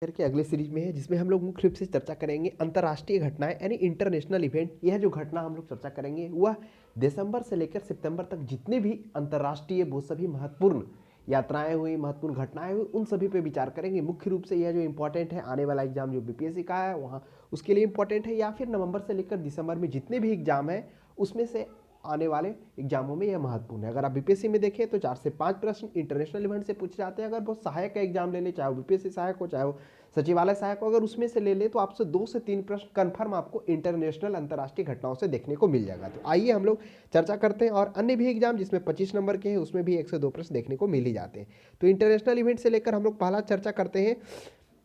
के अगले सीरीज में है, जिसमें हम लोग मुख्य रूप से चर्चा करेंगे अंतर्राष्ट्रीय घटनाएं यानी इंटरनेशनल इवेंट। यह जो घटना हम लोग चर्चा करेंगे वह दिसंबर से लेकर सितंबर तक जितने भी अंतर्राष्ट्रीय वो सभी महत्वपूर्ण यात्राएं हुई, महत्वपूर्ण घटनाएं हुई, उन सभी पे विचार करेंगे। मुख्य रूप से यह जो इंपॉर्टेंट है, आने वाला एग्जाम जो बीपीएससी का है वहाँ उसके लिए इंपॉर्टेंट है, या फिर नवंबर से लेकर दिसंबर में जितने भी एग्जाम है उसमें से आने वाले एग्जामों में यह महत्वपूर्ण है। अगर आप बीपीएससी में देखें तो 4 से 5 प्रश्न इंटरनेशनल इवेंट से पूछे जाते हैं। अगर वो सहायक का एग्जाम ले ले, चाहे वो बीपीएससी सहायक हो चाहे वो सचिवालय सहायक को, अगर उसमें से ले ले तो आपसे 2 से 3 प्रश्न कंफर्म आपको इंटरनेशनल अंतर्राष्ट्रीय घटनाओं से देखने को मिल जाएगा। तो आइए हम लोग चर्चा करते हैं। और अन्य भी एग्जाम जिसमें 25 नंबर के हैं उसमें भी 1 से 2 प्रश्न देखने को मिल ही जाते हैं। तो इंटरनेशनल इवेंट से लेकर हम लोग पहला चर्चा करते हैं।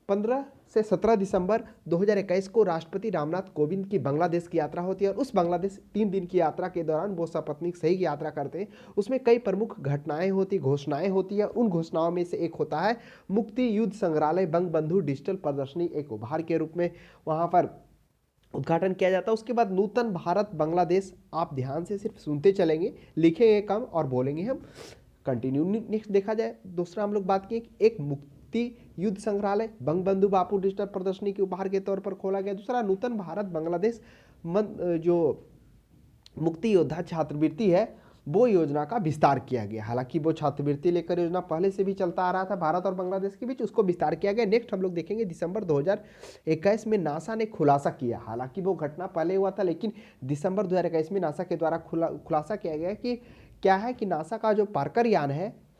15 से 17 दिसंबर 2021 को राष्ट्रपति रामनाथ कोविंद की बांग्लादेश की यात्रा होती है, और उस बांग्लादेश 3 दिन की यात्रा के दौरान वो सपत्नीक सही की यात्रा करते हैं। उसमें कई प्रमुख घटनाएं होती, घोषणाएं होती है। उन घोषणाओं में से एक होता है मुक्ति युद्ध संग्रहालय बंगबंधु डिजिटल प्रदर्शनी एक उपहार के रूप में वहां पर उद्घाटन किया जाता है। उसके बाद नूतन भारत बांग्लादेश, आप ध्यान से सिर्फ सुनते चलेंगे, लिखेंगे कम और बोलेंगे हम। कंटिन्यू नेक्स्ट देखा जाए, दूसरा हम लोग बात किए कि एक मुक्ति युद्ध संग्रहालय बंगबंधु बापू डिजिटल प्रदर्शनी के उपहार के तौर पर खोला गया। दूसरा नूतन भारत बांग्लादेश जो मुक्ति योद्धा छात्रवृत्ति है वो योजना का विस्तार किया गया। हालांकि वो छात्रवृत्ति लेकर योजना पहले से भी चलता आ रहा था भारत और बांग्लादेश के बीच, उसको विस्तार किया गया। नेक्स्ट हम लोग देखेंगे दिसंबर 2021 में नासा ने खुलासा किया। हालांकि वो घटना पहले हुआ था, लेकिन दिसंबर 2021 में नासा के द्वारा खुलासा किया गया कि क्या है कि नासा का जो पार्कर यान है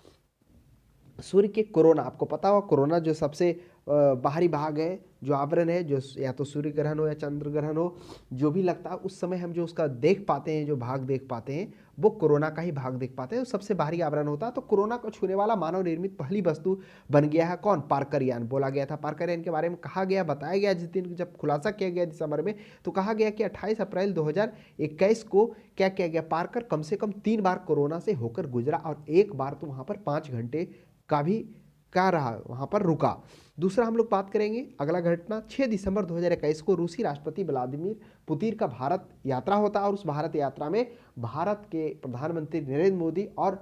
सूर्य के कोरोना, आपको पता होगा कोरोना जो सबसे बाहरी भाग है, जो आवरण है, जो या तो सूर्य ग्रहण हो या चंद्र ग्रहण हो, जो भी लगता है उस समय हम जो उसका देख पाते हैं, जो भाग देख पाते हैं वो कोरोना का ही भाग देख पाते हैं। सबसे बाहरी आवरण होता है। तो कोरोना को छूने वाला मानव निर्मित पहली वस्तु बन गया है कौन? पार्कर यान। बोला गया था पार्कर यान के बारे में, कहा गया, बताया गया जिस दिन जब खुलासा किया गया दिसंबर में, तो कहा गया कि 28 अप्रैल 2021 को क्या किया गया, पार्कर कम से कम 3 बार कोरोना से होकर गुजरा, और एक बार तो वहां पर 5 घंटे का भी क्या रहा, वहां पर रुका। दूसरा हम लोग बात करेंगे अगला घटना, 6 दिसंबर 2021 को रूसी राष्ट्रपति व्लादिमीर पुतिन का भारत यात्रा होता है, और उस भारत यात्रा में भारत के प्रधानमंत्री नरेंद्र मोदी और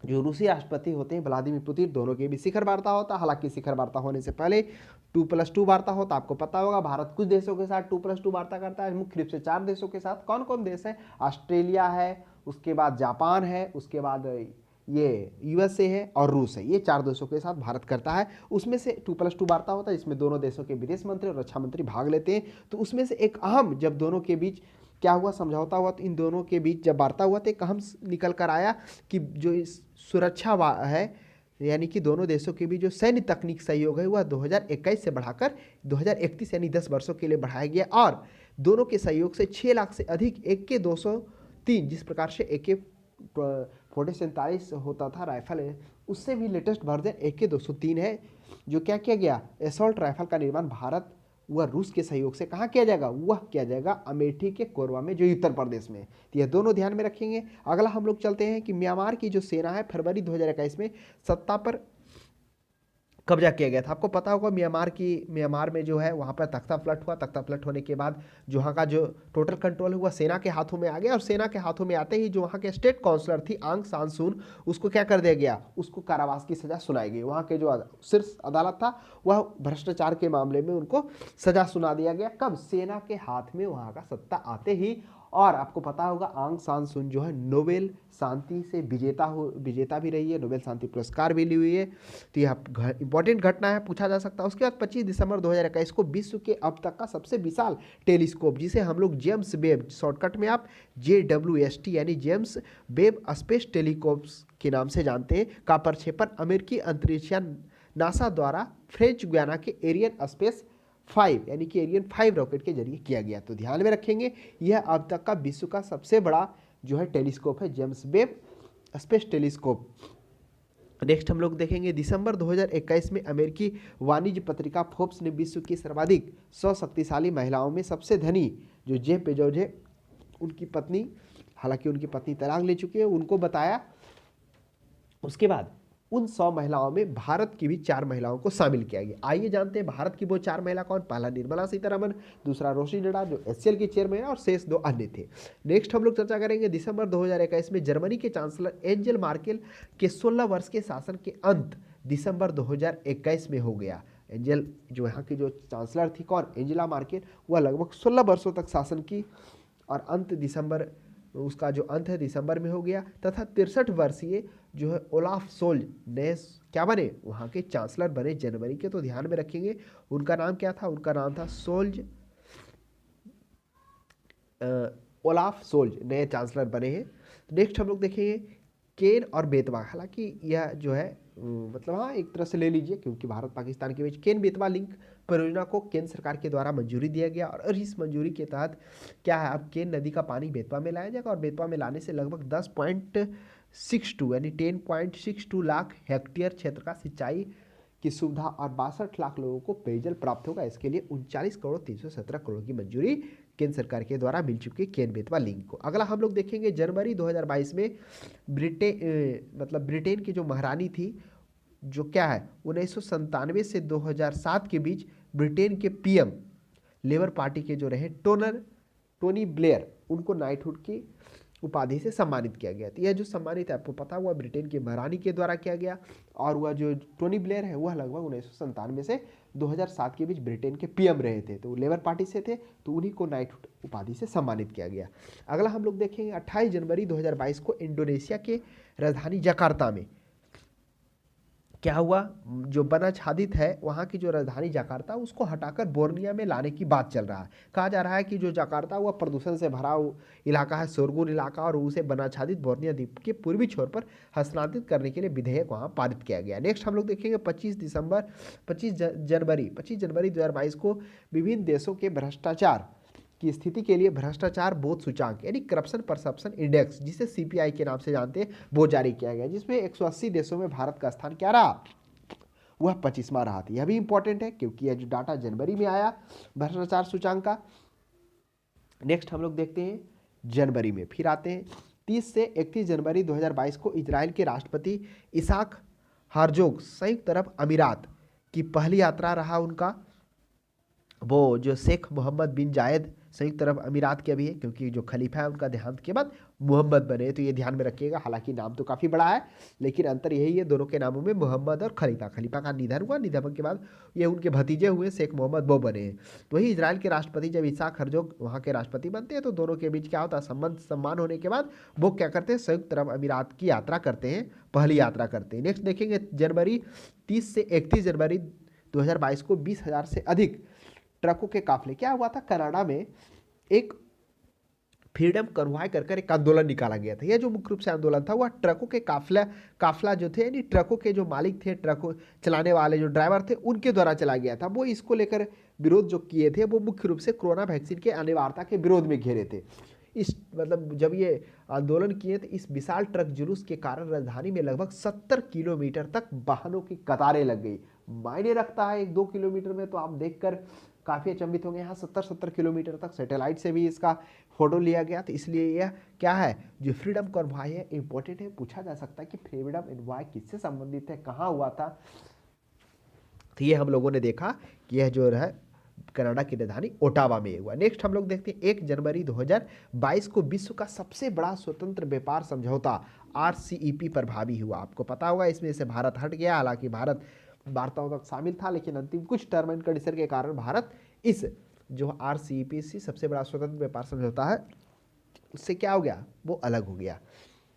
जो रूसी राष्ट्रपति होते हैं व्लादिमीर पुतिन, दोनों के भी शिखर वार्ता होता है। हालांकि शिखर वार्ता होने से पहले 2+2 वार्ता होता, आपको पता होगा भारत कुछ देशों के साथ 2+2 वार्ता करता है, मुख्य रूप से 4 देशों के साथ। कौन कौन देश है? ऑस्ट्रेलिया है, उसके बाद जापान है, उसके बाद ये यूएसए है और रूस है। ये 4 देशों के साथ भारत करता है। उसमें से 2+2 वार्ता होता है जिसमें दोनों देशों के विदेश मंत्री और रक्षा मंत्री भाग लेते हैं। तो उसमें से एक अहम, जब दोनों के बीच क्या हुआ, समझौता हुआ, तो इन दोनों के बीच जब वार्ता हुआ तो एक अहम निकल कर आया कि जो इस सुरक्षा है, यानी कि दोनों देशों के बीच जो सैन्य तकनीक सहयोग है वह 2021 से बढ़ाकर 2031 यानी 10 वर्षों के लिए बढ़ाया गया, और दोनों के सहयोग से 6 लाख से अधिक AK-203, जिस प्रकार से AK-47 होता था राइफल है, उससे भी लेटेस्ट वर्जन AK-203 है। जो क्या किया गया, एसॉल्ट राइफल का निर्माण भारत वह रूस के सहयोग से कहाँ किया जाएगा, वह किया जाएगा अमेठी के कोरबा में, जो उत्तर प्रदेश में। तो यह दोनों ध्यान में रखेंगे। अगला हम लोग चलते हैं कि म्यांमार की जो सेना है फरवरी 2021 में सत्ता पर कब्जा किया गया था। आपको पता होगा म्यांमार में जो है वहाँ पर तख्ता पलट हुआ। तख्ता पलट होने के बाद जो वहाँ का जो टोटल कंट्रोल हुआ सेना के हाथों में आ गया, और सेना के हाथों में आते ही जो वहाँ के स्टेट काउंसलर थी आंग सान सून, उसको क्या कर दिया गया, उसको कारावास की सजा सुनाई गई। वहाँ के जो शीर्ष अदालत था वह भ्रष्टाचार के मामले में उनको सजा सुना दिया गया। कब? सेना के हाथ में वहाँ का सत्ता आते ही। और आपको पता होगा आंग सान सून जो है नोबेल शांति से विजेता भी रही है, नोबेल शांति पुरस्कार भी ली हुई है। तो यह इंपॉर्टेंट घटना है, पूछा जा सकता है। उसके बाद 25 दिसंबर 2021 को विश्व के अब तक का सबसे विशाल टेलीस्कोप, जिसे हम लोग जेम्स वेब, शॉर्टकट में आप JWST यानी जेम्स वेब स्पेस टेलीस्कोप्स के नाम से जानते हैं, का प्रक्षेपण अमेरिकी अंतरिक्षयान नासा द्वारा फ्रेंच गुयाना के एरियन स्पेस 5 यानी कि एरियन 5 रॉकेट के जरिए किया गया। तो ध्यान में रखेंगे यह अब तक का विश्व का सबसे बड़ा जो है टेलीस्कोप है, James Webb space telescope. Next हम लोग देखेंगे दिसंबर 2021 में अमेरिकी वाणिज्य पत्रिका फोर्ब्स ने विश्व की सर्वाधिक 100 शक्तिशाली महिलाओं में सबसे धनी जो जेफ बेजोस है, उनकी पत्नी, हालांकि उनकी पत्नी तलाक ले चुकी है, उनको बताया। उसके बाद उन 100 महिलाओं में भारत की भी 4 महिलाओं को शामिल किया गया। आइए जानते हैं भारत की वो 4 महिला कौन। पहला निर्मला सीतारमण, दूसरा रोशनी नडा जो HCL की चेयरमैन है, और शेष 2 अन्य थे। नेक्स्ट हम लोग चर्चा करेंगे दिसंबर 2021 में जर्मनी के चांसलर एंजेल मार्केल के 16 वर्ष के शासन के अंत दिसंबर 2021 में हो गया। एंजल जो यहाँ की जो चांसलर थी कौन, एंजेला मार्केल, वह लगभग 16 वर्षों तक शासन की और उसका जो अंत है दिसंबर में हो गया। तथा 63 वर्षीय जो है ओलाफ सोल्ज नए क्या बने, वहाँ के चांसलर बने जनवरी के। तो ध्यान में रखेंगे उनका नाम क्या था, उनका नाम था सोल्ज, ओलाफ सोल्ज नए चांसलर बने हैं। नेक्स्ट हम लोग देखेंगे केन और बेतवा। हालांकि यह जो है मतलब हाँ एक तरह से ले लीजिए, क्योंकि भारत पाकिस्तान के बीच केन बेतवा लिंक परियोजना को केंद्र सरकार के द्वारा मंजूरी दिया गया और इस मंजूरी के तहत क्या है, अब केन नदी का पानी बेतवा में लाया जाएगा और बेतवा में लाने से लगभग 10.62 यानी 10.62 लाख हेक्टेयर क्षेत्र का सिंचाई की सुविधा और 62 लाख लोगों को पेयजल प्राप्त होगा। इसके लिए 39,317 करोड़ की मंजूरी केंद्र सरकार के द्वारा मिल चुकी है केन बेतवा लिंक को। अगला हम लोग देखेंगे जनवरी 2022 में ब्रिटेन की जो महारानी थी, जो क्या है 1997 से 2007 के बीच ब्रिटेन के पीएम लेबर पार्टी के जो रहे टोनी ब्लेयर, उनको नाइटहुड की उपाधि से सम्मानित किया गया। तो यह जो सम्मानित है आपको पता हुआ ब्रिटेन की महारानी के द्वारा किया गया और वह जो टोनी ब्लेयर है वह लगभग 1997 से 2007 के बीच ब्रिटेन के पीएम रहे थे, तो लेबर पार्टी से थे, तो उन्हीं को नाइटहुड उपाधि से सम्मानित किया गया। अगला हम लोग देखेंगे 28 जनवरी 2022 को इंडोनेशिया के राजधानी जकार्ता में क्या हुआ, जो बनाच्छादित है वहाँ की जो राजधानी जकार्ता उसको हटाकर बोर्निया में लाने की बात चल रहा है। कहा जा रहा है कि जो जकार्ता वह प्रदूषण से भरा इलाका है, शोरगुल इलाका, और उसे बनाच्छादित बोर्निया द्वीप के पूर्वी छोर पर हस्तांतरित करने के लिए विधेयक वहाँ पारित किया गया। नेक्स्ट हम लोग देखेंगे 25 जनवरी 2022 को विभिन्न देशों के भ्रष्टाचार की स्थिति के लिए भ्रष्टाचार बोध सूचांक यानी करप्शन परसेप्शन इंडेक्स, जिसे सीपीआई के नाम से जानते हैं, वो जारी किया गया, जिसमें 180 देशों में भारत का स्थान क्या रहा, वह 25वां रहा था। यह भी इंपॉर्टेंट है क्योंकि यह जो डाटा जनवरी में आया भ्रष्टाचार सूचांक का। नेक्स्ट हम लोग देखते हैं जनवरी में, फिर आते हैं 30 से 31 जनवरी 2022 को इजराइल के राष्ट्रपति इसाक हर्जोग संयुक्त अरब अमीरात की पहली यात्रा रहा उनका। वो जो शेख मोहम्मद बिन जायद संयुक्त अरब अमीरात के अभी है, क्योंकि जो खलीफा है उनका देहांत के बाद मोहम्मद बने, तो ये ध्यान में रखिएगा। हालांकि नाम तो काफ़ी बड़ा है लेकिन अंतर यही है दोनों के नामों में, मोहम्मद और खलीफा। खलीफा का निधन हुआ, निधन के बाद ये उनके भतीजे हुए शेख मोहम्मद, वो बने हैं। तो वही इजराइल के राष्ट्रपति जब इसाक हर्जोग वहाँ के राष्ट्रपति बनते हैं तो दोनों के बीच क्या होता है, संबंध सम्मान होने के बाद वो क्या करते हैं, संयुक्त अरब अमीरात की यात्रा करते हैं, पहली यात्रा करते हैं। नेक्स्ट देखेंगे जनवरी 30 से 31 जनवरी 2022 को 20,000 से अधिक ट्रकों के काफिले, क्या हुआ था कनाडा में एक फ्रीडम कन्वॉय कर एक आंदोलन निकाला गया था। यह जो मुख्य रूप से आंदोलन था वह ट्रकों के काफिला जो थे, यानी ट्रकों के जो मालिक थे, ट्रकों चलाने वाले जो ड्राइवर थे, उनके द्वारा चला गया था। वो इसको लेकर विरोध जो किए थे वो मुख्य रूप से कोरोना वैक्सीन के अनिवार्यता के विरोध में घेरे थे। इस जब ये आंदोलन किए तो इस विशाल ट्रक जुलूस के कारण राजधानी में लगभग 70 किलोमीटर तक वाहनों की कतारें लग गई। मायने रखता है 1-2 किलोमीटर में, तो आप देखकर काफ़ी अचंभित होंगे। यहाँ 70 किलोमीटर तक सैटेलाइट से भी इसका फोटो लिया गया, तो इसलिए यह क्या है, जो फ्रीडम कॉन्वॉय है इंपॉर्टेंट है। पूछा जा सकता है कि फ्रीडम कॉन्वॉय किससे संबंधित है, कहाँ हुआ था, तो ये हम लोगों ने देखा कि यह जो है कनाडा की राजधानी ओटावा में हुआ। नेक्स्ट हम लोग देखते हैं 1 जनवरी 2022 को विश्व का सबसे बड़ा स्वतंत्र व्यापार समझौता RCEP प्रभावी हुआ। आपको पता होगा इसमें से भारत हट गया, हालांकि भारत वार्ताओं तक शामिल था लेकिन अंतिम कुछ टर्म एंड कंडीशन के कारण भारत इस जो RCEP सबसे बड़ा स्वतंत्र व्यापार समझौता है उससे क्या हो गया, वो अलग हो गया।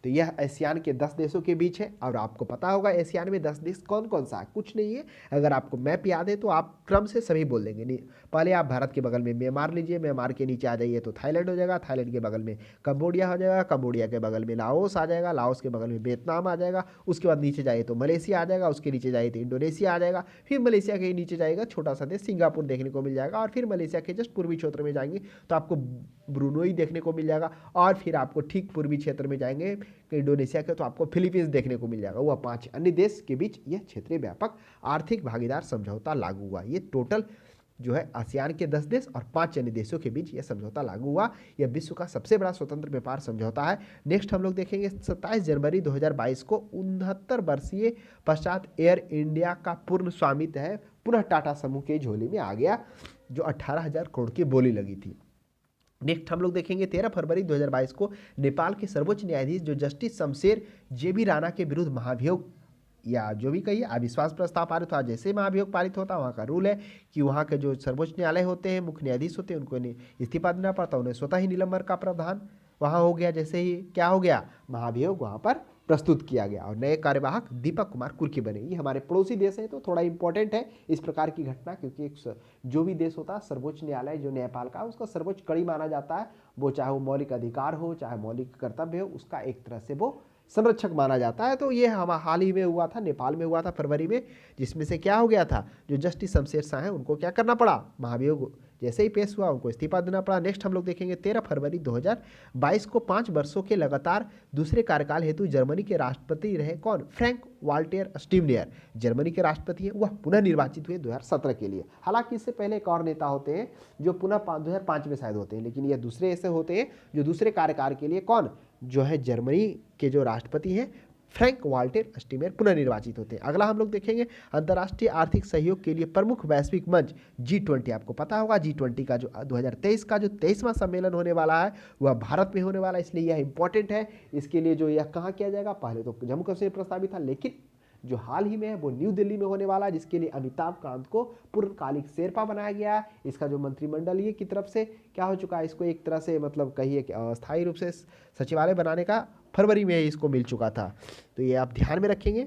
तो यह एशियान के 10 देशों के बीच है और आपको पता होगा एशियान में 10 देश कौन कौन सा है, कुछ नहीं है। अगर आपको मैप याद है तो आप क्रम से सभी बोल देंगे। नहीं, पहले आप भारत के बगल में म्यांमार लीजिए, म्यांमार के नीचे आ जाइए तो थाईलैंड हो जाएगा, थाईलैंड के बगल में कंबोडिया हो जाएगा, कंबोडिया के बगल में लाओस आ जाएगा, लाओस के बगल में वियतनाम आ जाएगा, उसके बाद नीचे जाइए तो मलेशिया आ जाएगा, उसके नीचे जाइए तो इंडोनेशिया आ जाएगा, फिर मलेशिया के नीचे जाएगा छोटा सा देश सिंगापुर देखने को मिल जाएगा, और फिर मलेशिया के जस्ट पूर्वी क्षेत्र में जाएंगे तो आपको ब्रुनोई देखने को मिल जाएगा, और फिर आपको ठीक पूर्वी क्षेत्र में जाएंगे इंडोनेशिया के तो आपको फिलीपींस देखने को मिल जाएगा। वह 5 अन्य देश के बीच यह क्षेत्रीय व्यापक आर्थिक भागीदार समझौता लागू हुआ। ये टोटल जो है आसियान के 10 देश और 5 अन्य देशों के बीच यह समझौता लागू हुआ। यह विश्व का सबसे बड़ा स्वतंत्र व्यापार समझौता है। नेक्स्ट हम लोग देखेंगे 27 जनवरी 2022 को 69 वर्षीय पश्चात एयर इंडिया का पूर्ण स्वामित्व है पुनः टाटा समूह के झोली में आ गया, जो 18,000 करोड़ की बोली लगी थी। नेक्स्ट हम लोग देखेंगे 13 फरवरी 2022 को नेपाल के सर्वोच्च न्यायाधीश जो जस्टिस शमशेर जेबी राणा के विरुद्ध महाभियोग या जो भी कहिए अविश्वास प्रस्ताव पारित हुआ, जैसे महाभियोग पारित होता है वहाँ का रूल है कि वहाँ के जो सर्वोच्च न्यायालय होते हैं, मुख्य न्यायाधीश होते हैं, उनको इस्तीफा देना पड़ता है, उन्हें स्वतः ही निलंबन का प्रावधान वहाँ हो गया। जैसे ही क्या हो गया, महाभियोग वहाँ पर प्रस्तुत किया गया और नए कार्यवाहक दीपक कुमार कुर्की बने। ये हमारे पड़ोसी देश है तो थोड़ा इंपॉर्टेंट है इस प्रकार की घटना, क्योंकि एक जो भी देश होता है सर्वोच्च न्यायालय जो न्यायपालिका उसका सर्वोच्च कड़ी माना जाता है, वो चाहे वो मौलिक अधिकार हो चाहे मौलिक कर्तव्य हो, उसका एक तरह से वो संरक्षक माना जाता है। तो ये हम हाल ही में हुआ था, नेपाल में हुआ था फरवरी में, जिसमें से क्या हो गया था, जो जस्टिस शमशेर शाह हैं उनको क्या करना पड़ा, महाभियोग जैसे ही पेश हुआ उनको इस्तीफा देना पड़ा। नेक्स्ट हम लोग देखेंगे 13 फरवरी 2022 को 5 वर्षों के लगातार दूसरे कार्यकाल हेतु जर्मनी के राष्ट्रपति रहे कौन, फ्रैंक वाल्टर स्टीमनियर जर्मनी के राष्ट्रपति हैं, वह पुनः निर्वाचित हुए 2017 के लिए। हालांकि इससे पहले एक और नेता होते हैं जो पुनः 2005 में शायद होते हैं, लेकिन ये दूसरे ऐसे होते हैं जो दूसरे कार्यकाल के लिए कौन, जो है जर्मनी के जो राष्ट्रपति हैं फ्रैंक वाल्टर स्टीमनियर पुनः निर्वाचित होते हैं। अगला हम लोग देखेंगे अंतर्राष्ट्रीय आर्थिक सहयोग के लिए प्रमुख वैश्विक मंच G20। आपको पता होगा G20 का जो 2023 का जो 23वां सम्मेलन होने वाला है वह भारत में होने वाला है, इसलिए यह इंपॉर्टेंट है। इसके लिए जो यह कहाँ किया जाएगा, पहले तो जम्मू कश्मीर प्रस्तावित था, लेकिन जो हाल ही में है वो न्यू दिल्ली में होने वाला है, जिसके लिए अमिताभ कांत को पूर्णकालिक शेरपा बनाया गया है। इसका जो मंत्रिमंडल ये की तरफ से क्या हो चुका है, इसको एक तरह से मतलब कहिए कि अस्थायी रूप से सचिवालय बनाने का फरवरी में इसको मिल चुका था, तो ये आप ध्यान में रखेंगे।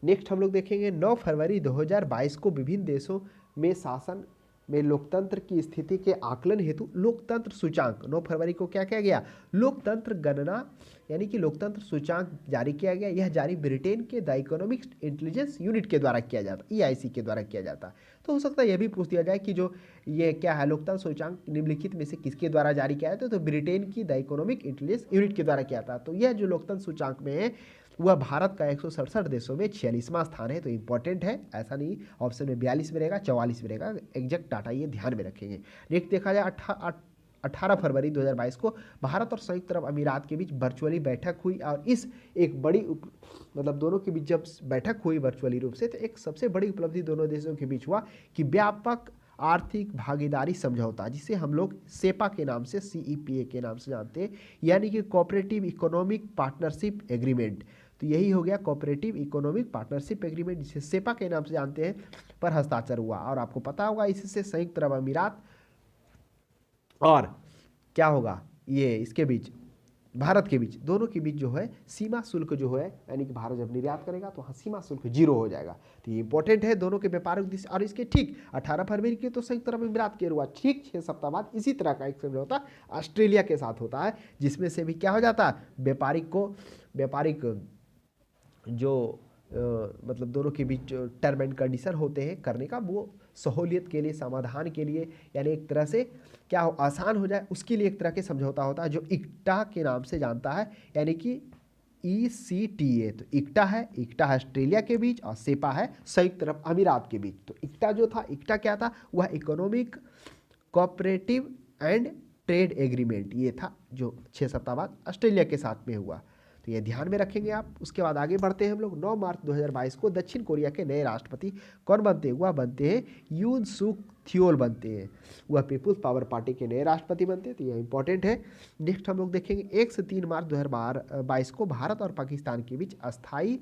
नेक्स्ट हम लोग देखेंगे 9 फरवरी 2022 को विभिन्न देशों में शासन में लोकतंत्र की स्थिति के आकलन हेतु लोकतंत्र सूचांक 9 फरवरी को क्या किया गया, लोकतंत्र गणना यानी कि लोकतंत्र सूचांक जारी किया गया। यह जारी ब्रिटेन के द इकोनॉमिक इंटेलिजेंस यूनिट के द्वारा किया जाता, EIC के द्वारा किया जाता। तो हो सकता है यह भी पूछ दिया जाए कि जो ये क्या है लोकतंत्र सूचांक निम्नलिखित में से किसके द्वारा जारी किया जाता है, तो ब्रिटेन की द इकोनॉमिक इंटेलिजेंस यूनिट के द्वारा किया था। तो यह जो लोकतंत्र सूचांक में है वह भारत का 167 देशों में 46वां स्थान है, तो इंपॉर्टेंट है, ऐसा नहीं ऑप्शन में 42 में रहेगा 44 में रहेगा, एग्जैक्ट डाटा ये ध्यान में रखेंगे। नेक्स्ट देखा जाए 18 फरवरी 2022 को भारत और संयुक्त अरब अमीरात के बीच वर्चुअली बैठक हुई और इस एक बड़ी मतलब दोनों के बीच जब बैठक हुई वर्चुअली रूप से, तो एक सबसे बड़ी उपलब्धि दोनों देशों के बीच हुआ कि व्यापक आर्थिक भागीदारी समझौता, जिसे हम लोग सेपा के नाम से CEPA के नाम से जानते हैं, यानी कि कोऑपरेटिव इकोनॉमिक पार्टनरशिप एग्रीमेंट, तो यही हो गया कोऑपरेटिव इकोनॉमिक पार्टनरशिप एग्रीमेंट, जिसे सेपा के नाम से जानते हैं, पर हस्ताक्षर हुआ। और आपको पता होगा इससे संयुक्त अरब अमीरात और क्या होगा, ये इसके बीच भारत के बीच दोनों के बीच जो है सीमा शुल्क जो है, यानी कि भारत जब निर्यात करेगा तो वहाँ सीमा शुल्क 0 हो जाएगा। तो ये इंपॉर्टेंट है दोनों के व्यापारिक उद्देश्य। और इसके ठीक 18 फरवरी के तो संयुक्त अरब अमीरात के हुआ, ठीक 6 सप्ताह बाद इसी तरह का एक समझौता ऑस्ट्रेलिया के साथ होता है, जिसमें से भी क्या हो जाता है, व्यापारिक जो मतलब दोनों के बीच जो टर्म एंड कंडीशन होते हैं करने का, वो सहूलियत के लिए, समाधान के लिए, यानी एक तरह से क्या हो आसान हो जाए उसके लिए एक तरह के समझौता होता है जो इक्टा के नाम से जानता है, यानी कि ECTA। तो इक्टा है ऑस्ट्रेलिया के बीच और सेपा है संयुक्त अरब अमीरात के बीच। तो इक्टा जो था, इक्टा क्या था, वह economic cooperative and trade agreement, ये था जो 6 सप्ताह बाद ऑस्ट्रेलिया के साथ में हुआ, तो ये ध्यान में रखेंगे आप। उसके बाद आगे बढ़ते हैं हम लोग। 9 मार्च 2022 को दक्षिण कोरिया के नए राष्ट्रपति कौन बनते हैं, वह बनते हैं यून सुक थियोल बनते हैं, वह पीपुल्स पावर पार्टी के नए राष्ट्रपति बनते हैं, तो यह इंपॉर्टेंट है। नेक्स्ट हम लोग देखेंगे 1 से 3 मार्च 2022 को भारत और पाकिस्तान के बीच अस्थायी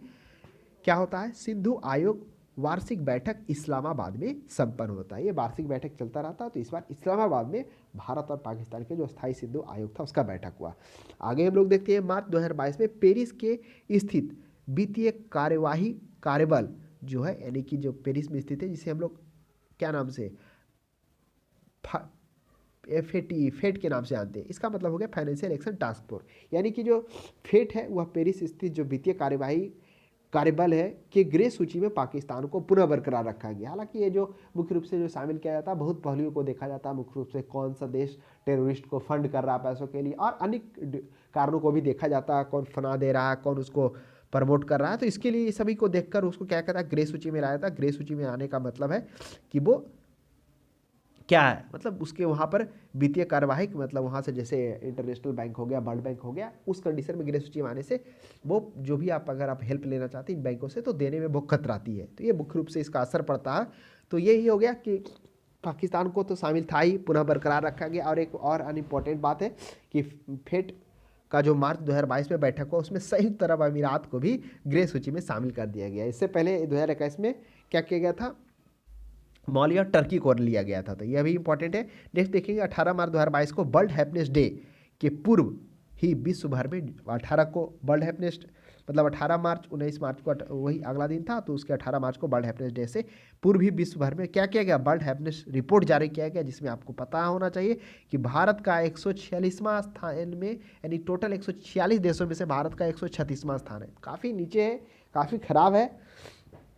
क्या होता है, सिंधु आयोग वार्षिक बैठक इस्लामाबाद में संपन्न होता है। ये वार्षिक बैठक चलता रहता है, तो इस बार इस्लामाबाद में भारत और पाकिस्तान के जो स्थायी सिंधु आयोग था उसका बैठक हुआ। आगे हम लोग देखते हैं मार्च 2022 में पेरिस के स्थित वित्तीय कार्यवाही कार्यबल जो है, यानी कि जो पेरिस में स्थित है, जिसे हम लोग क्या नाम से FAT के नाम से जानते हैं, इसका मतलब हो गया फाइनेंशियल एक्शन टास्क फोर्स, यानी कि जो FAT है वह पेरिस स्थित जो वित्तीय कार्यवाही कार्यबल है कि ग्रे सूची में पाकिस्तान को पुनः बरकरार रखा गया। हालांकि ये जो मुख्य रूप से जो शामिल किया जाता है, बहुत पहलुओं को देखा जाता है, मुख्य रूप से कौन सा देश टेररिस्ट को फंड कर रहा है पैसों के लिए, और अनेक कारणों को भी देखा जाता है, कौन फना दे रहा है, कौन उसको प्रमोट कर रहा है। तो इसके लिए सभी को देखकर उसको क्या कहता है, ग्रे सूची में लाया था। ग्रे सूची में आने का मतलब है कि वो क्या है, मतलब उसके वहाँ पर वित्तीय कार्यवाही मतलब वहाँ से जैसे इंटरनेशनल बैंक हो गया, वर्ल्ड बैंक हो गया, उस कंडीशन में ग्रे सूची में आने से वो जो भी आप अगर आप हेल्प लेना चाहते हैं इन बैंकों से तो देने में बहुत खतराती है, तो ये मुख्य रूप से इसका असर पड़ता है। तो यही हो गया कि पाकिस्तान को तो शामिल था ही, पुनः बरकरार रखा गया। और एक और अनइम्पॉर्टेंट बात है कि FAT का जो मार्च 2022 में बैठक हुआ उसमें संयुक्त अरब अमीरात को भी ग्रे सूची में शामिल कर दिया गया। इससे पहले 2021 में क्या किया गया था, मॉल और टर्की को लिया गया था, तो यह भी इंपॉर्टेंट है। नेक्स्ट देखेंगे 18 मार्च 2022 को वर्ल्ड हैप्पीनेस डे के पूर्व ही विश्व भर में 18 को वर्ल्ड हैप्पीनेस मतलब 18 मार्च 19 मार्च को वही अगला दिन था, तो उसके 18 मार्च को वर्ल्ड हैप्पीनेस डे से पूर्व ही विश्व भर में क्या किया गया, वर्ल्ड हैप्पीनेस रिपोर्ट जारी किया गया, जिसमें आपको पता होना चाहिए कि भारत का 146वां स्थान में, यानी टोटल 146 देशों में से भारत का 136वां स्थान है, काफ़ी नीचे है, काफ़ी खराब है।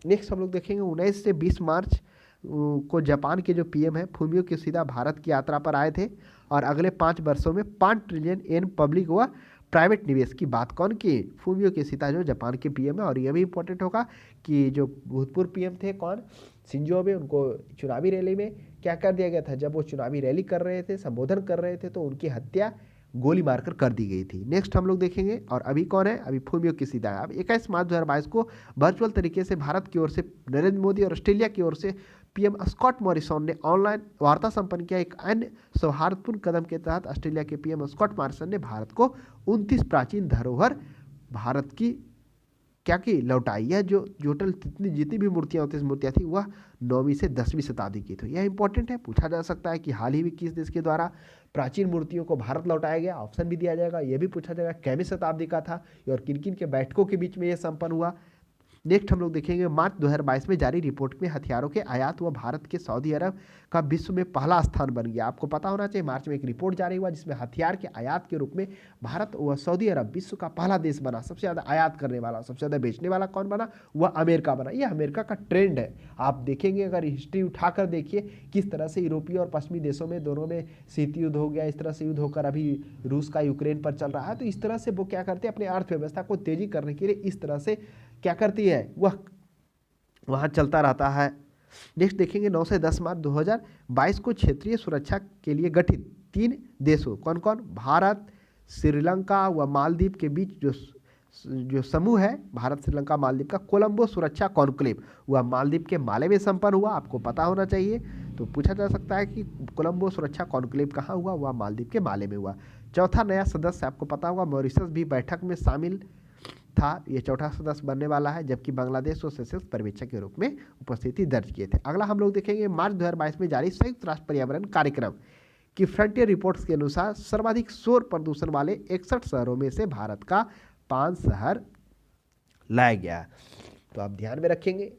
नेक्स्ट हम लोग देखेंगे 19 से 20 मार्च को जापान के जो पीएम है फूमियो किशिदा भारत की यात्रा पर आए थे और अगले 5 वर्षों में 5 ट्रिलियन येन पब्लिक व प्राइवेट निवेश की बात कौन की, फूमियो किशिदा जो जापान के पीएम है। और यह भी इंपॉर्टेंट होगा कि जो भूतपूर्व पीएम थे कौन, शिंजो आबे, उनको चुनावी रैली में क्या कर दिया गया था, जब वो चुनावी रैली कर रहे थे, संबोधन कर रहे थे, तो उनकी हत्या गोली मारकर कर दी गई थी। नेक्स्ट हम लोग देखेंगे, और अभी कौन है, अभी फूमियो किशिदा है। अब 21 मार्च 2022 को वर्चुअल तरीके से भारत की ओर से नरेंद्र मोदी और ऑस्ट्रेलिया की ओर से पीएम स्कॉट मॉरिसन ने ऑनलाइन वार्ता संपन्न किया। एक अन्य सौहार्दपूर्ण कदम के तहत ऑस्ट्रेलिया के पीएम स्कॉट मॉरिसन ने भारत को 29 प्राचीन धरोहर भारत की क्या की लौटाई। यह जो टोटल जितनी भी मूर्तियां थी वह 9वीं से 10वीं शताब्दी की। तो यह इंपॉर्टेंट है, पूछा जा सकता है कि हाल ही में किस देश के द्वारा प्राचीन मूर्तियों को भारत लौटाया गया, ऑप्शन भी दिया जाएगा। यह भी पूछा जाएगा कैवीं शताब्दी का था और किन किन के बैठकों के बीच में यह संपन्न हुआ। नेक्स्ट हम लोग देखेंगे मार्च 2022 में जारी रिपोर्ट में हथियारों के आयात व भारत के सऊदी अरब का विश्व में पहला स्थान बन गया। आपको पता होना चाहिए मार्च में एक रिपोर्ट जारी हुआ जिसमें हथियार के आयात के रूप में भारत व सऊदी अरब विश्व का पहला देश बना। सबसे ज़्यादा आयात करने वाला, सबसे ज़्यादा बेचने वाला कौन बना, वह अमेरिका बना। यह अमेरिका का ट्रेंड है, आप देखेंगे अगर हिस्ट्री उठाकर देखिए किस तरह से यूरोपीय और पश्चिमी देशों में दोनों में शीत युद्ध हो गया, इस तरह से युद्ध होकर अभी रूस का यूक्रेन पर चल रहा है। तो इस तरह से वो क्या करते हैं, अपनी अर्थव्यवस्था को तेजी करने के लिए इस तरह से क्या करती है, वह वहाँ चलता रहता है। नेक्स्ट देखेंगे 9 से 10 मार्च 2022 को क्षेत्रीय सुरक्षा के लिए गठित 3 देशों कौन कौन, भारत, श्रीलंका व मालदीव के बीच जो समूह है, भारत श्रीलंका मालदीव का कोलंबो सुरक्षा कॉन्क्लेव, वह मालदीव के माले में संपन्न हुआ। आपको पता होना चाहिए, तो पूछा जा सकता है कि कोलंबो सुरक्षा कॉन्क्लेव कहाँ हुआ, वह मालदीव के माले में हुआ। चौथा नया सदस्य आपको पता होगा मॉरिशस भी बैठक में शामिल था, ये चौथा सदस्य बनने वाला है, जबकि बांग्लादेश और सेशल्स पर्यवेक्षक के रूप में उपस्थिति दर्ज किए थे। अगला हम लोग देखेंगे मार्च 2022 में जारी संयुक्त राष्ट्र पर्यावरण कार्यक्रम की फ्रंटियर रिपोर्ट्स के अनुसार सर्वाधिक शोर प्रदूषण वाले 61 शहरों में से भारत का 5 शहर लाया गया। तो आप ध्यान में रखेंगे,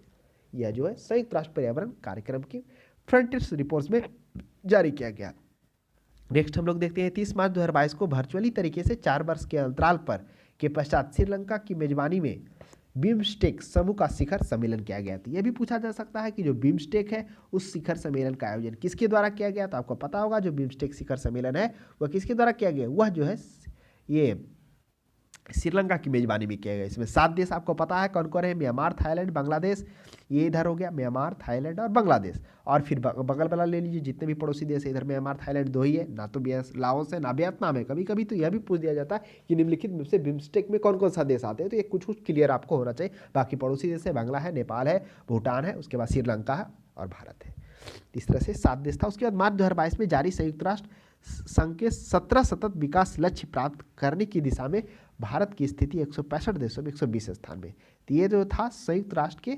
यह जो है संयुक्त राष्ट्र पर्यावरण कार्यक्रम की फ्रंटियर रिपोर्ट्स में जारी किया गया। नेक्स्ट हम लोग देखते हैं 30 मार्च 2022 को वर्चुअली तरीके से 4 वर्ष के अंतराल पर के पश्चात श्रीलंका की मेजबानी में बिम्स्टेक समूह का शिखर सम्मेलन किया गया था। यह भी पूछा जा सकता है कि जो बिम्स्टेक है उस शिखर सम्मेलन का आयोजन किसके द्वारा किया गया, तो आपको पता होगा जो बिम्स्टेक शिखर सम्मेलन है वह किसके द्वारा किया गया, वह जो है ये श्रीलंका की मेजबानी में किया गया। इसमें 7 देश आपको पता है कौन कौन है, म्यांमार, थाईलैंड, बांग्लादेश, ये इधर हो गया म्यांमार, थाईलैंड और बांग्लादेश। और फिर बगल वाला ले लीजिए, जितने भी पड़ोसी देश है, इधर म्यांमार, थाईलैंड 2 ही है, ना तो लाओस है ना वियतनाम है। कभी कभी तो यह भी पूछ दिया जाता है कि निम्नलिखित में से बिम्स्टेक में कौन कौन सा देश आते हैं, तो ये कुछ क्लियर आपको होना चाहिए। बाकी पड़ोसी देश है, बांग्ला है, नेपाल है, भूटान है, उसके बाद श्रीलंका है और भारत है। इस तरह से 7 देश था। उसके बाद मार्च 2022 में जारी संयुक्त राष्ट्र संघ के 17 सतत विकास लक्ष्य प्राप्त करने की दिशा में भारत की स्थिति 165 देशों में 120 स्थान में। तो ये जो था संयुक्त राष्ट्र के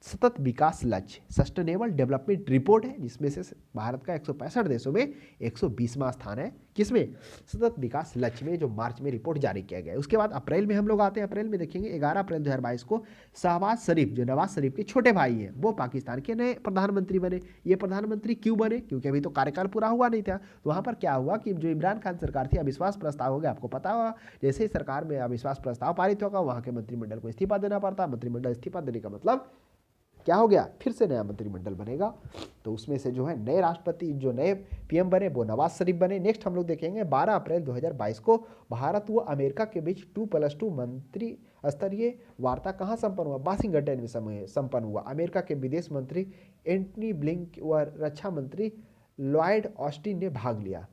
सतत विकास लक्ष्य सस्टेनेबल डेवलपमेंट रिपोर्ट है, जिसमें से भारत का 165 देशों में 120वां स्थान है। किसमें, सतत विकास लक्ष्य में, जो मार्च में रिपोर्ट जारी किया गया है। उसके बाद अप्रैल में हम लोग आते हैं। अप्रैल में देखेंगे 11 अप्रैल 2022 को शहबाज शरीफ, जो नवाज शरीफ के छोटे भाई हैं, वो पाकिस्तान के नए प्रधानमंत्री बने। ये प्रधानमंत्री क्यों बने, क्योंकि अभी तो कार्यकाल पूरा हुआ नहीं था। तो वहाँ पर क्या हुआ कि जो इमरान खान सरकार थी, अविश्वास प्रस्ताव हो गया। आपको पता होगा जैसे ही सरकार में अविश्वास प्रस्ताव पारित होगा वहाँ के मंत्रिमंडल को इस्तीफा देना पड़ता। मंत्रिमंडल इस्तीफा देने का मतलब क्या हो गया, फिर से नया मंत्रिमंडल बनेगा। तो उसमें से जो है नए राष्ट्रपति, जो नए पीएम बने वो नवाज शरीफ बने। नेक्स्ट हम लोग देखेंगे 12 अप्रैल 2022 को भारत व अमेरिका के बीच 2+2 मंत्री स्तरीय वार्ता कहाँ संपन्न हुआ, वाशिंगटन में संपन्न हुआ। अमेरिका के विदेश मंत्री एंटनी ब्लिंकन व रक्षा मंत्री लॉयड ऑस्टिन ने भाग लिया।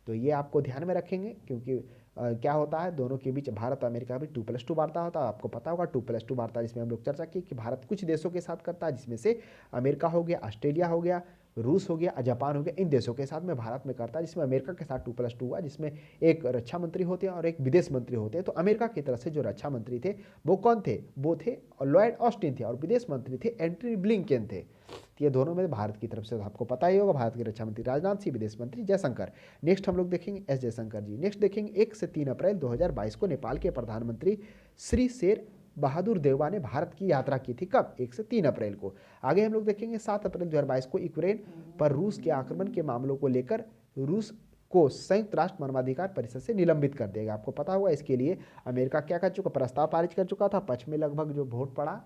तो ये आपको ध्यान में रखेंगे, क्योंकि क्या होता है दोनों के बीच भारत और अमेरिका में 2+2 वार्ता होता है। आपको पता होगा 2+2 वार्ता जिसमें हम लोग चर्चा की कि भारत कुछ देशों के साथ करता है, जिसमें से अमेरिका हो गया, ऑस्ट्रेलिया हो गया, रूस हो गया, जापान हो गया, इन देशों के साथ में भारत में करता है, जिसमें अमेरिका के साथ 2+2 हुआ, जिसमें एक रक्षा मंत्री होते हैं और एक विदेश मंत्री होते हैं। तो अमेरिका की तरफ से जो रक्षा मंत्री थे वो कौन थे, वो थे लॉयड ऑस्टिन थे, और विदेश मंत्री थे एंटनी ब्लिंकेन थे। तो ये दोनों में भारत की तरफ से आपको पता ही होगा, भारत के रक्षा मंत्री राजनाथ सिंह, विदेश मंत्री जयशंकर। नेक्स्ट हम लोग देखेंगे एस जयशंकर जी। नेक्स्ट देखेंगे 1 से 3 अप्रैल 2022 को नेपाल के प्रधानमंत्री श्री शेर बहादुर देउबा ने भारत की यात्रा की थी। कब, 1 से 3 अप्रैल को। आगे हम लोग देखेंगे 7 अप्रैल 2022 को यूक्रेन पर रूस के आक्रमण के मामलों को लेकर रूस को संयुक्त राष्ट्र मानवाधिकार परिषद से निलंबित कर देगा। आपको पता होगा इसके लिए अमेरिका क्या कर चुका, प्रस्ताव पारित कर चुका था। पक्ष में लगभग जो वोट पड़ा,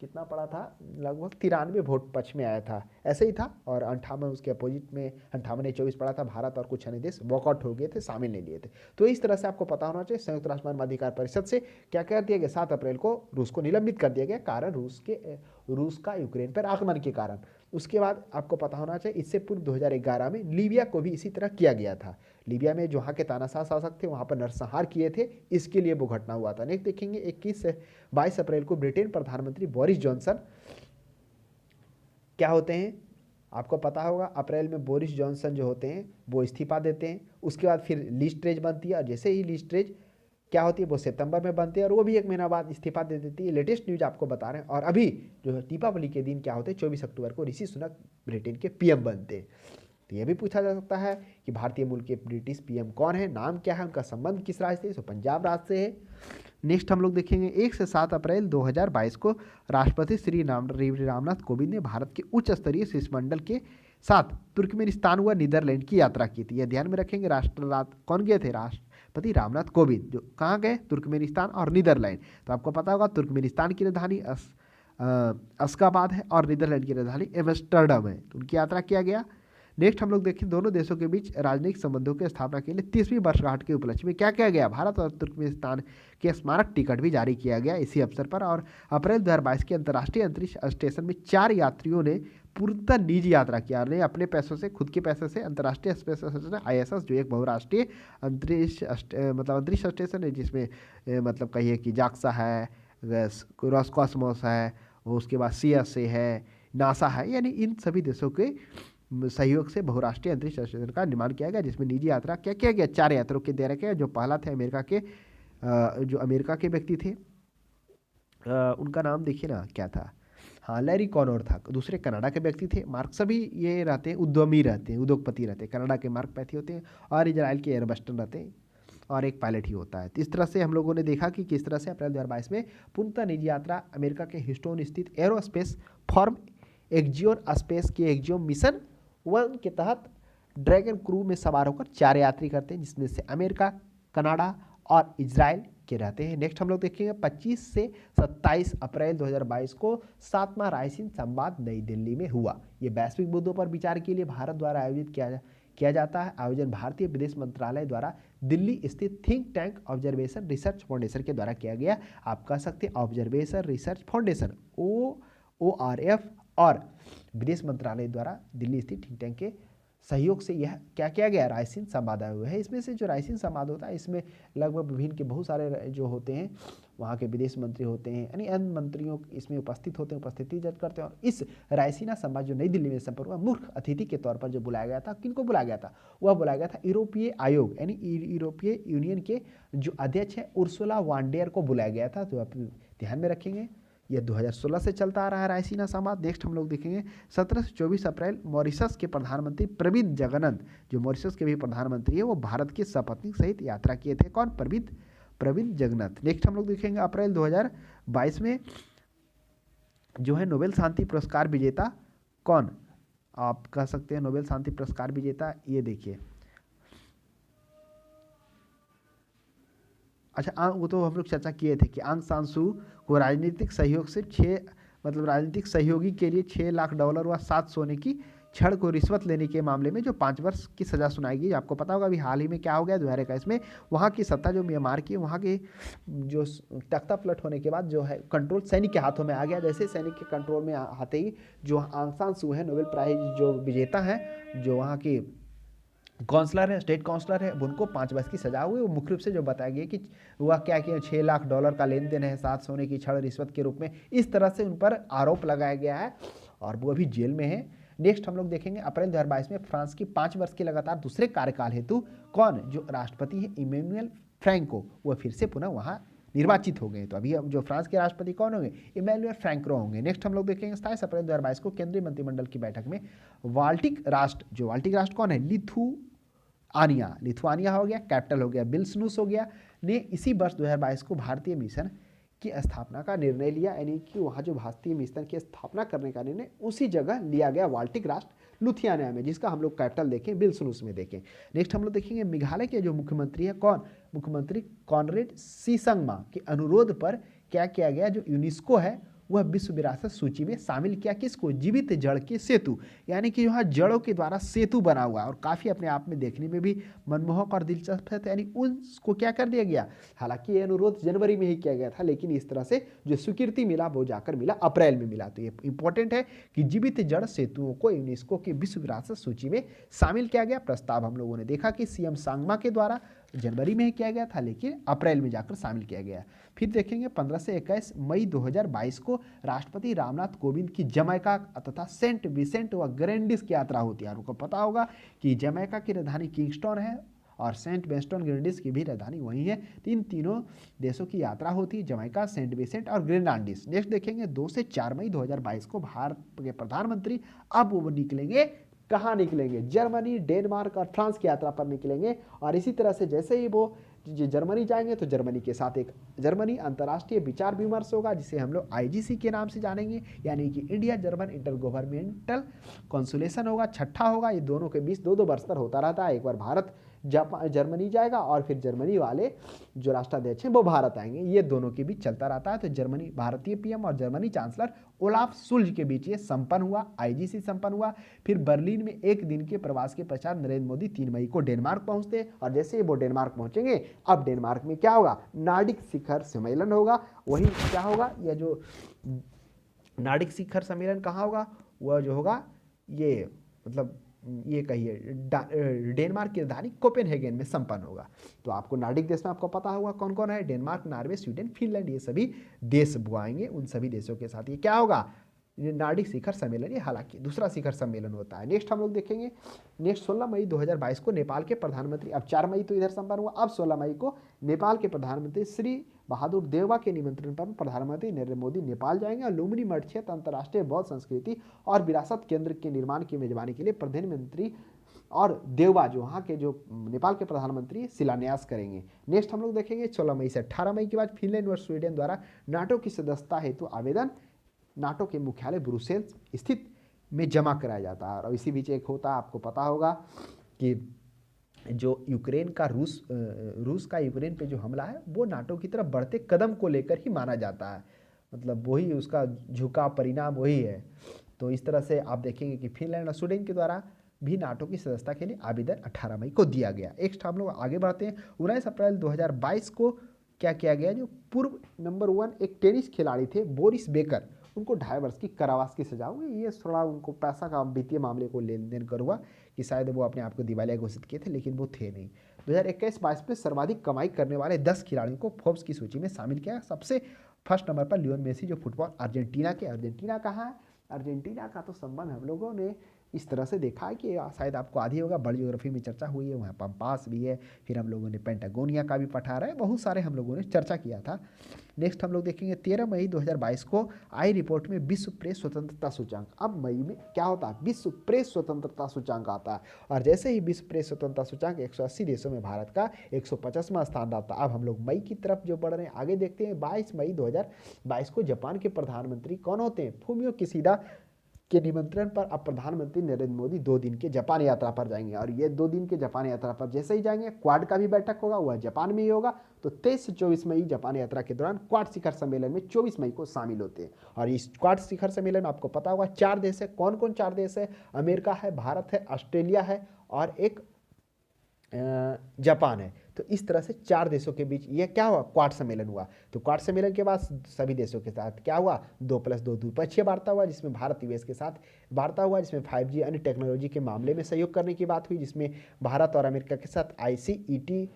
कितना पड़ा था, लगभग 93 वोट पक्ष में आया था, ऐसे ही था। और 58 उसके अपोजिट में, 58-24 पड़ा था। भारत और कुछ अन्य देश वॉकआउट हो गए थे, शामिल नहीं लिए थे। तो इस तरह से आपको पता होना चाहिए संयुक्त राष्ट्र मानवाधिकार परिषद से क्या कर दिया गया, 7 अप्रैल को रूस को निलंबित कर दिया गया, कारण रूस का यूक्रेन पर आक्रमण के कारण। उसके बाद आपको पता होना चाहिए इससे पूर्व 2011 में लीबिया को भी इसी तरह किया गया था। लीबिया में जो वहाँ के तानाशाह शासक थे वहाँ पर नरसंहार किए थे, इसके लिए वो घटना हुआ था। नेक्स्ट देखेंगे 21 से 22 अप्रैल को ब्रिटेन प्रधानमंत्री बोरिस जॉनसन क्या होते हैं, आपको पता होगा अप्रैल में बोरिस जॉनसन जो होते हैं वो इस्तीफा देते हैं। उसके बाद फिर लीज ट्रेज बनती है, और जैसे ही लीज ट्रेज क्या होती है वो सितंबर में बनती है, और वो भी 1 महीना बाद इस्तीफा दे देती है। लेटेस्ट न्यूज आपको बता रहे हैं। और अभी जो है दीपावली के दिन क्या होते हैं, 24 अक्टूबर को ऋषि सुनक ब्रिटेन के पीएम बनते हैं। तो यह भी पूछा जा सकता है कि भारतीय मूल के ब्रिटिश पीएम कौन है, नाम क्या है, उनका संबंध किस राज्य से, तो पंजाब राज्य से है। नेक्स्ट हम लोग देखेंगे 1 से 7 अप्रैल 2022 को राष्ट्रपति श्री रामनाथ कोविंद ने भारत के उच्च स्तरीय शिष्टमंडल के साथ तुर्कमेनिस्तान व नीदरलैंड की यात्रा की थी। यह ध्यान में रखेंगे, राष्ट्रपति कौन गए थे, राष्ट्रपति रामनाथ कोविंद, जो कहाँ गए, तुर्कमेनिस्तान और नीदरलैंड। तो आपको पता होगा तुर्कमेनिस्तान की राजधानी अशगाबाद है और नीदरलैंड की राजधानी एम्स्टर्डम है। तो उनकी यात्रा किया गया। नेक्स्ट हम लोग देखें दोनों देशों के बीच राजनयिक संबंधों की स्थापना के लिए 30वीं वर्षगांठ के उपलक्ष्य में क्या किया गया, भारत और तुर्कमेनिस्तान के स्मारक टिकट भी जारी किया गया इसी अवसर पर। और अप्रैल 2022 के अंतर्राष्ट्रीय अंतरिक्ष स्टेशन में 4 यात्रियों ने पूर्णतः निजी यात्रा किया, और अपने पैसों से, खुद के पैसे से अंतर्राष्ट्रीय स्पेस स्टेशन ISS, जो एक बहुराष्ट्रीय अंतरिक्ष स्टेशन है, जिसमें मतलब कहिए कि जाक्सा है, रॉसकॉस्मोस है, उसके बाद CSA है, नासा है, यानी इन सभी देशों के सहयोग से बहुराष्ट्रीय अंतरिक्ष स्टेशन का निर्माण किया गया, जिसमें निजी यात्रा क्या किया गया, 4 यात्रियों के दे रखे। जो पहला थे अमेरिका के व्यक्ति थे, उनका नाम देखिए ना क्या था, हाँ लैरी कॉनोर था। दूसरे कनाडा के व्यक्ति थे, मार्क, सभी ये रहते हैं उद्यमी रहते हैं, उद्योगपति रहते हैं। कनाडा के मार्क पैथी होते हैं, और इजराइल के एयरबस्टन रहते हैं, और एक पायलट ही होता है। तो इस तरह से हम लोगों ने देखा कि किस तरह से अप्रैल 2022 में पूर्णतः निजी यात्रा अमेरिका के ह्यूस्टन स्थित एरोस्पेस फॉर्म एक्जियोन स्पेस के एक्जियोम मिशन 1 के तहत ड्रैगन क्रू में सवार होकर 4 यात्री करते हैं, जिसमें से अमेरिका, कनाडा और इजराइल के रहते हैं। नेक्स्ट हम लोग देखेंगे 25 से 27 अप्रैल 2022 को 7वां रायसीन संवाद नई दिल्ली में हुआ। ये वैश्विक मुद्दों पर विचार के लिए भारत द्वारा आयोजित किया जाता है। आयोजन भारतीय विदेश मंत्रालय द्वारा दिल्ली स्थित think tank observation research foundation के द्वारा किया गया। आप कह सकते हैं ऑब्जर्वेशन रिसर्च फाउंडेशन ORF और विदेश मंत्रालय द्वारा दिल्ली स्थित थिंक टैंक के सहयोग से यह क्या किया गया, रायसीन संवाद आया हुआ है। इसमें से जो रायसीन संवाद होता है, इसमें लगभग विभिन्न के बहुत सारे जो होते हैं वहाँ के विदेश मंत्री होते हैं, यानी अन्य मंत्रियों इसमें उपस्थित होते हैं, उपस्थिति दर्ज करते हैं। और इस रायसीना संवाद जो नई दिल्ली में संपन्न हुआ, मुख्य अतिथि के तौर पर जो बुलाया गया था, किनको बुलाया गया था, वह बुलाया गया था यूरोपीय आयोग यानी यूरोपीय यूनियन के जो अध्यक्ष है उर्सुला वांडेर को बुलाया गया था। तो आप ध्यान में रखेंगे, यह 2016 से चलता आ रहा है रायसीना संवाद। नेक्स्ट हम लोग देखेंगे 17 से 24 अप्रैल मॉरिशस के प्रधानमंत्री प्रविंद जगन्नाथ, जो मॉरिशस के भी प्रधानमंत्री है, वो भारत की सपत्नी सहित यात्रा किए थे। कौन, प्रविंद जगन्नाथ। नेक्स्ट हम लोग देखेंगे अप्रैल 2022 में जो है नोबेल शांति पुरस्कार विजेता कौन, आप कह सकते हैं नोबेल शांति पुरस्कार विजेता, ये देखिए, अच्छा वो तो हम लोग चर्चा किए थे कि आंग सान सू को राजनीतिक सहयोग से राजनीतिक सहयोगी के लिए $6 लाख व 7 सोने की छड़ को रिश्वत लेने के मामले में जो 5 वर्ष की सजा सुनाई गई। आपको पता होगा अभी हाल ही में क्या हो गया 2021 में, वहाँ की सत्ता जो म्यांमार की, वहाँ के जो तख्ता पलट होने के बाद जो है कंट्रोल सैनिक के हाथों में आ गया। जैसे सैनिक के कंट्रोल में आते ही जो आंग सान सू है, नोबेल प्राइज जो विजेता है, जो वहाँ की काउंसलर है, स्टेट काउंसलर है, उनको 5 वर्ष की सजा हुई। वो मुख्य रूप से जो बताया गया कि वह क्या किया, $6 लाख का लेन देन है, 7 सोने की छड़ रिश्वत के रूप में, इस तरह से उन पर आरोप लगाया गया है और वो अभी जेल में है। नेक्स्ट हम लोग देखेंगे अप्रैल 2022 में फ्रांस की 5 वर्ष के लगातार दूसरे कार्यकाल हेतु कौन जो राष्ट्रपति है इमैनुअल फ्रैंको, वह फिर से पुनः वहां निर्वाचित हो गए। तो अभी हम जो फ्रांस के राष्ट्रपति कौन होंगे, इमैनुअल फ्रैंको होंगे। नेक्स्ट हम लोग देखेंगे 27 अप्रैल 2022 को केंद्रीय मंत्रिमंडल की बैठक में बाल्टिक राष्ट्र, जो बाल्टिक राष्ट्र कौन है, लिथुआनिया हो गया, कैपिटल हो गया विल्सनुस हो गया, ने इसी वर्ष 2022 को भारतीय मिशन की स्थापना का निर्णय लिया, यानी कि वहाँ जो भारतीय मिशन की स्थापना करने का निर्णय उसी जगह लिया गया बाल्टिक राष्ट्र लुथियाना में, जिसका हम लोग कैपिटल देखें विल्सनुस में देखें। नेक्स्ट हम लोग देखेंगे मेघालय के जो मुख्यमंत्री है कौन, मुख्यमंत्री कॉनरेड सी संगमा के अनुरोध पर क्या किया गया, जो यूनेस्को है वह विश्व विरासत सूची में शामिल किया किसको, जीवित जड़ के सेतु, यानी कि यहाँ जड़ों के द्वारा सेतु बना हुआ और काफ़ी अपने आप में देखने में भी मनमोहक और दिलचस्प है, यानी उसको क्या कर दिया गया। हालांकि ये अनुरोध जनवरी में ही किया गया था, लेकिन इस तरह से जो स्वीकृति मिला वो जाकर मिला अप्रैल में मिला। तो ये इंपॉर्टेंट है कि जीवित जड़ सेतुओं को यूनेस्को की विश्व विरासत सूची में शामिल किया गया। प्रस्ताव हम लोगों ने देखा कि सीएम सांगमा के द्वारा जनवरी में ही किया गया था, लेकिन अप्रैल में जाकर शामिल किया गया। फिर देखेंगे 15 से 21 मई 2022 को राष्ट्रपति रामनाथ कोविंद की जमैका तथा सेंट विसेंट व ग्रेनेडिस की यात्रा होती है। आपको पता होगा कि जमैका की राजधानी किंगस्टन है और सेंट विंस्टन ग्रेनेडिस की भी राजधानी वही है। तीनों देशों की यात्रा होती है, जमैका, सेंट विसेंट और ग्रेनाडिस। नेक्स्ट देखेंगे 2 से 4 मई 2022 को भारत के प्रधानमंत्री अब वो निकलेंगे, कहाँ निकलेंगे, जर्मनी, डेनमार्क और फ्रांस की यात्रा पर निकलेंगे। और इसी तरह से जैसे ही वो जर्मनी जाएंगे तो जर्मनी के साथ एक जर्मनी अंतर्राष्ट्रीय विचार विमर्श होगा, जिसे हम लोग आईजीसी के नाम से जानेंगे, यानी कि इंडिया जर्मन इंटर गवर्नमेंटल कॉन्सुलेशन होगा, छठा होगा। ये दोनों के बीच 2-2 वर्ष पर होता रहता है, एक बार भारत जर्मनी जाएगा और फिर जर्मनी वाले जो राष्ट्राध्यक्ष हैं वो भारत आएंगे, ये दोनों के बीच चलता रहता है। तो जर्मनी भारतीय पीएम और जर्मनी चांसलर ओलाफ शुल्ज के बीच ये संपन्न हुआ, आईजीसी संपन्न हुआ। फिर बर्लिन में एक दिन के प्रवास के पश्चात नरेंद्र मोदी 3 मई को डेनमार्क पहुंचते, और जैसे ही वो डेनमार्क पहुंचेंगे अब डेनमार्क में क्या होगा, नार्डिक शिखर सम्मेलन होगा। वही क्या होगा, यह जो नार्डिक शिखर सम्मेलन कहाँ होगा, वह जो होगा ये मतलब ये कहिए डेनमार्क की राजधानी कोपेनहेगन में संपन्न होगा। तो आपको नार्डिक देश में आपको पता होगा कौन कौन है, डेनमार्क, नॉर्वे, स्वीडन, फिनलैंड, ये सभी देश बुआएंगे। उन सभी देशों के साथ ये क्या होगा, नार्डिक शिखर सम्मेलन। ये हालांकि दूसरा शिखर सम्मेलन होता है। नेक्स्ट हम लोग देखेंगे, नेक्स्ट 16 मई 2022 को नेपाल के प्रधानमंत्री, अब 4 मई तो इधर संपन्न हुआ, अब 16 मई को नेपाल के प्रधानमंत्री श्री बहादुर देउवा के निमंत्रण पर प्रधानमंत्री नरेंद्र मोदी नेपाल जाएंगे और लुम्बिनी मठ क्षेत्र अंतर्राष्ट्रीय बौद्ध संस्कृति और विरासत केंद्र के निर्माण की मेजबानी के लिए प्रधानमंत्री और देउवा जो वहाँ के जो नेपाल के प्रधानमंत्री शिलान्यास करेंगे। नेक्स्ट हम लोग देखेंगे 16 मई से 18 मई के बाद फिनलैंड और स्वीडन द्वारा नाटो की सदस्यता हेतु आवेदन नाटो के मुख्यालय ब्रुसेल्स स्थित में जमा कराया जाता है। और इसी बीच एक होता है, आपको पता होगा कि जो यूक्रेन का रूस का यूक्रेन पे जो हमला है वो नाटो की तरफ बढ़ते कदम को लेकर ही माना जाता है, मतलब वही उसका झुकाव परिणाम वही है। तो इस तरह से आप देखेंगे कि फिनलैंड और स्वीडन के द्वारा भी नाटो की सदस्यता के लिए आवेदन 18 मई को दिया गया। नेक्स्ट हम लोग आगे बढ़ते हैं, 19 अप्रैल 2022 को क्या किया गया, जो पूर्व नंबर 1 एक टेनिस खिलाड़ी थे बोरिस बेकर, उनको 2.5 वर्ष की कारावास की सजा हुई। ये थोड़ा उनको पैसा का वित्तीय मामले को लेन देन कर हुआ कि शायद वो अपने आप को दिवालिया घोषित किए थे, लेकिन वो थे नहीं। 2021-22 में सर्वाधिक कमाई करने वाले 10 खिलाड़ियों को फोर्ब्स की सूची में शामिल किया। सबसे फर्स्ट नंबर पर लियोन मेसी, जो फुटबॉल अर्जेंटीना कहाँ है, अर्जेंटीना का तो संबंध हम लोगों ने इस तरह से देखा है कि शायद आपको आधी होगा, बर्ड ज्योग्राफी में चर्चा हुई है, वहाँ पंपास भी है, फिर हम लोगों ने पेंटागोनिया का भी पढ़ा रहा है, बहुत सारे हम लोगों ने चर्चा किया था। नेक्स्ट हम लोग देखेंगे 13 मई 2022 को आई रिपोर्ट में विश्व प्रेस स्वतंत्रता सूचांक। अब मई में क्या होता है, विश्व प्रेस स्वतंत्रता सूचांक आता है, और जैसे ही विश्व प्रेस स्वतंत्रता सूचांक 180 देशों में भारत का 150वां स्थान आता है। अब हम लोग मई की तरफ जो बढ़ रहे हैं, आगे देखते हैं। 22 मई 2022 को जापान के प्रधानमंत्री कौन होते हैं, फूमियो किशिदा के निमंत्रण पर अब प्रधानमंत्री नरेंद्र मोदी 2 दिन के जापान यात्रा पर जाएंगे। और ये 2 दिन के जापान यात्रा पर जैसे ही जाएंगे, क्वाड का भी बैठक होगा, वह जापान में ही होगा। तो 23 से 24 मई जापान यात्रा के दौरान क्वाड शिखर सम्मेलन में 24 मई को शामिल होते हैं। और इस क्वाड शिखर सम्मेलन आपको पता होगा 4 देश है, कौन कौन 4 देश है, अमेरिका है, भारत है, ऑस्ट्रेलिया है और एक जापान है। तो इस तरह से 4 देशों के बीच ये क्या हुआ, क्वाड सम्मेलन हुआ। तो क्वाड सम्मेलन के बाद सभी देशों के साथ क्या हुआ, 2+2 द्विपक्षीय वार्ता हुआ, जिसमें भारत यूएस के साथ वार्ता हुआ, जिसमें 5G अन्य टेक्नोलॉजी के मामले में सहयोग करने की बात हुई, जिसमें भारत और अमेरिका के साथ ICET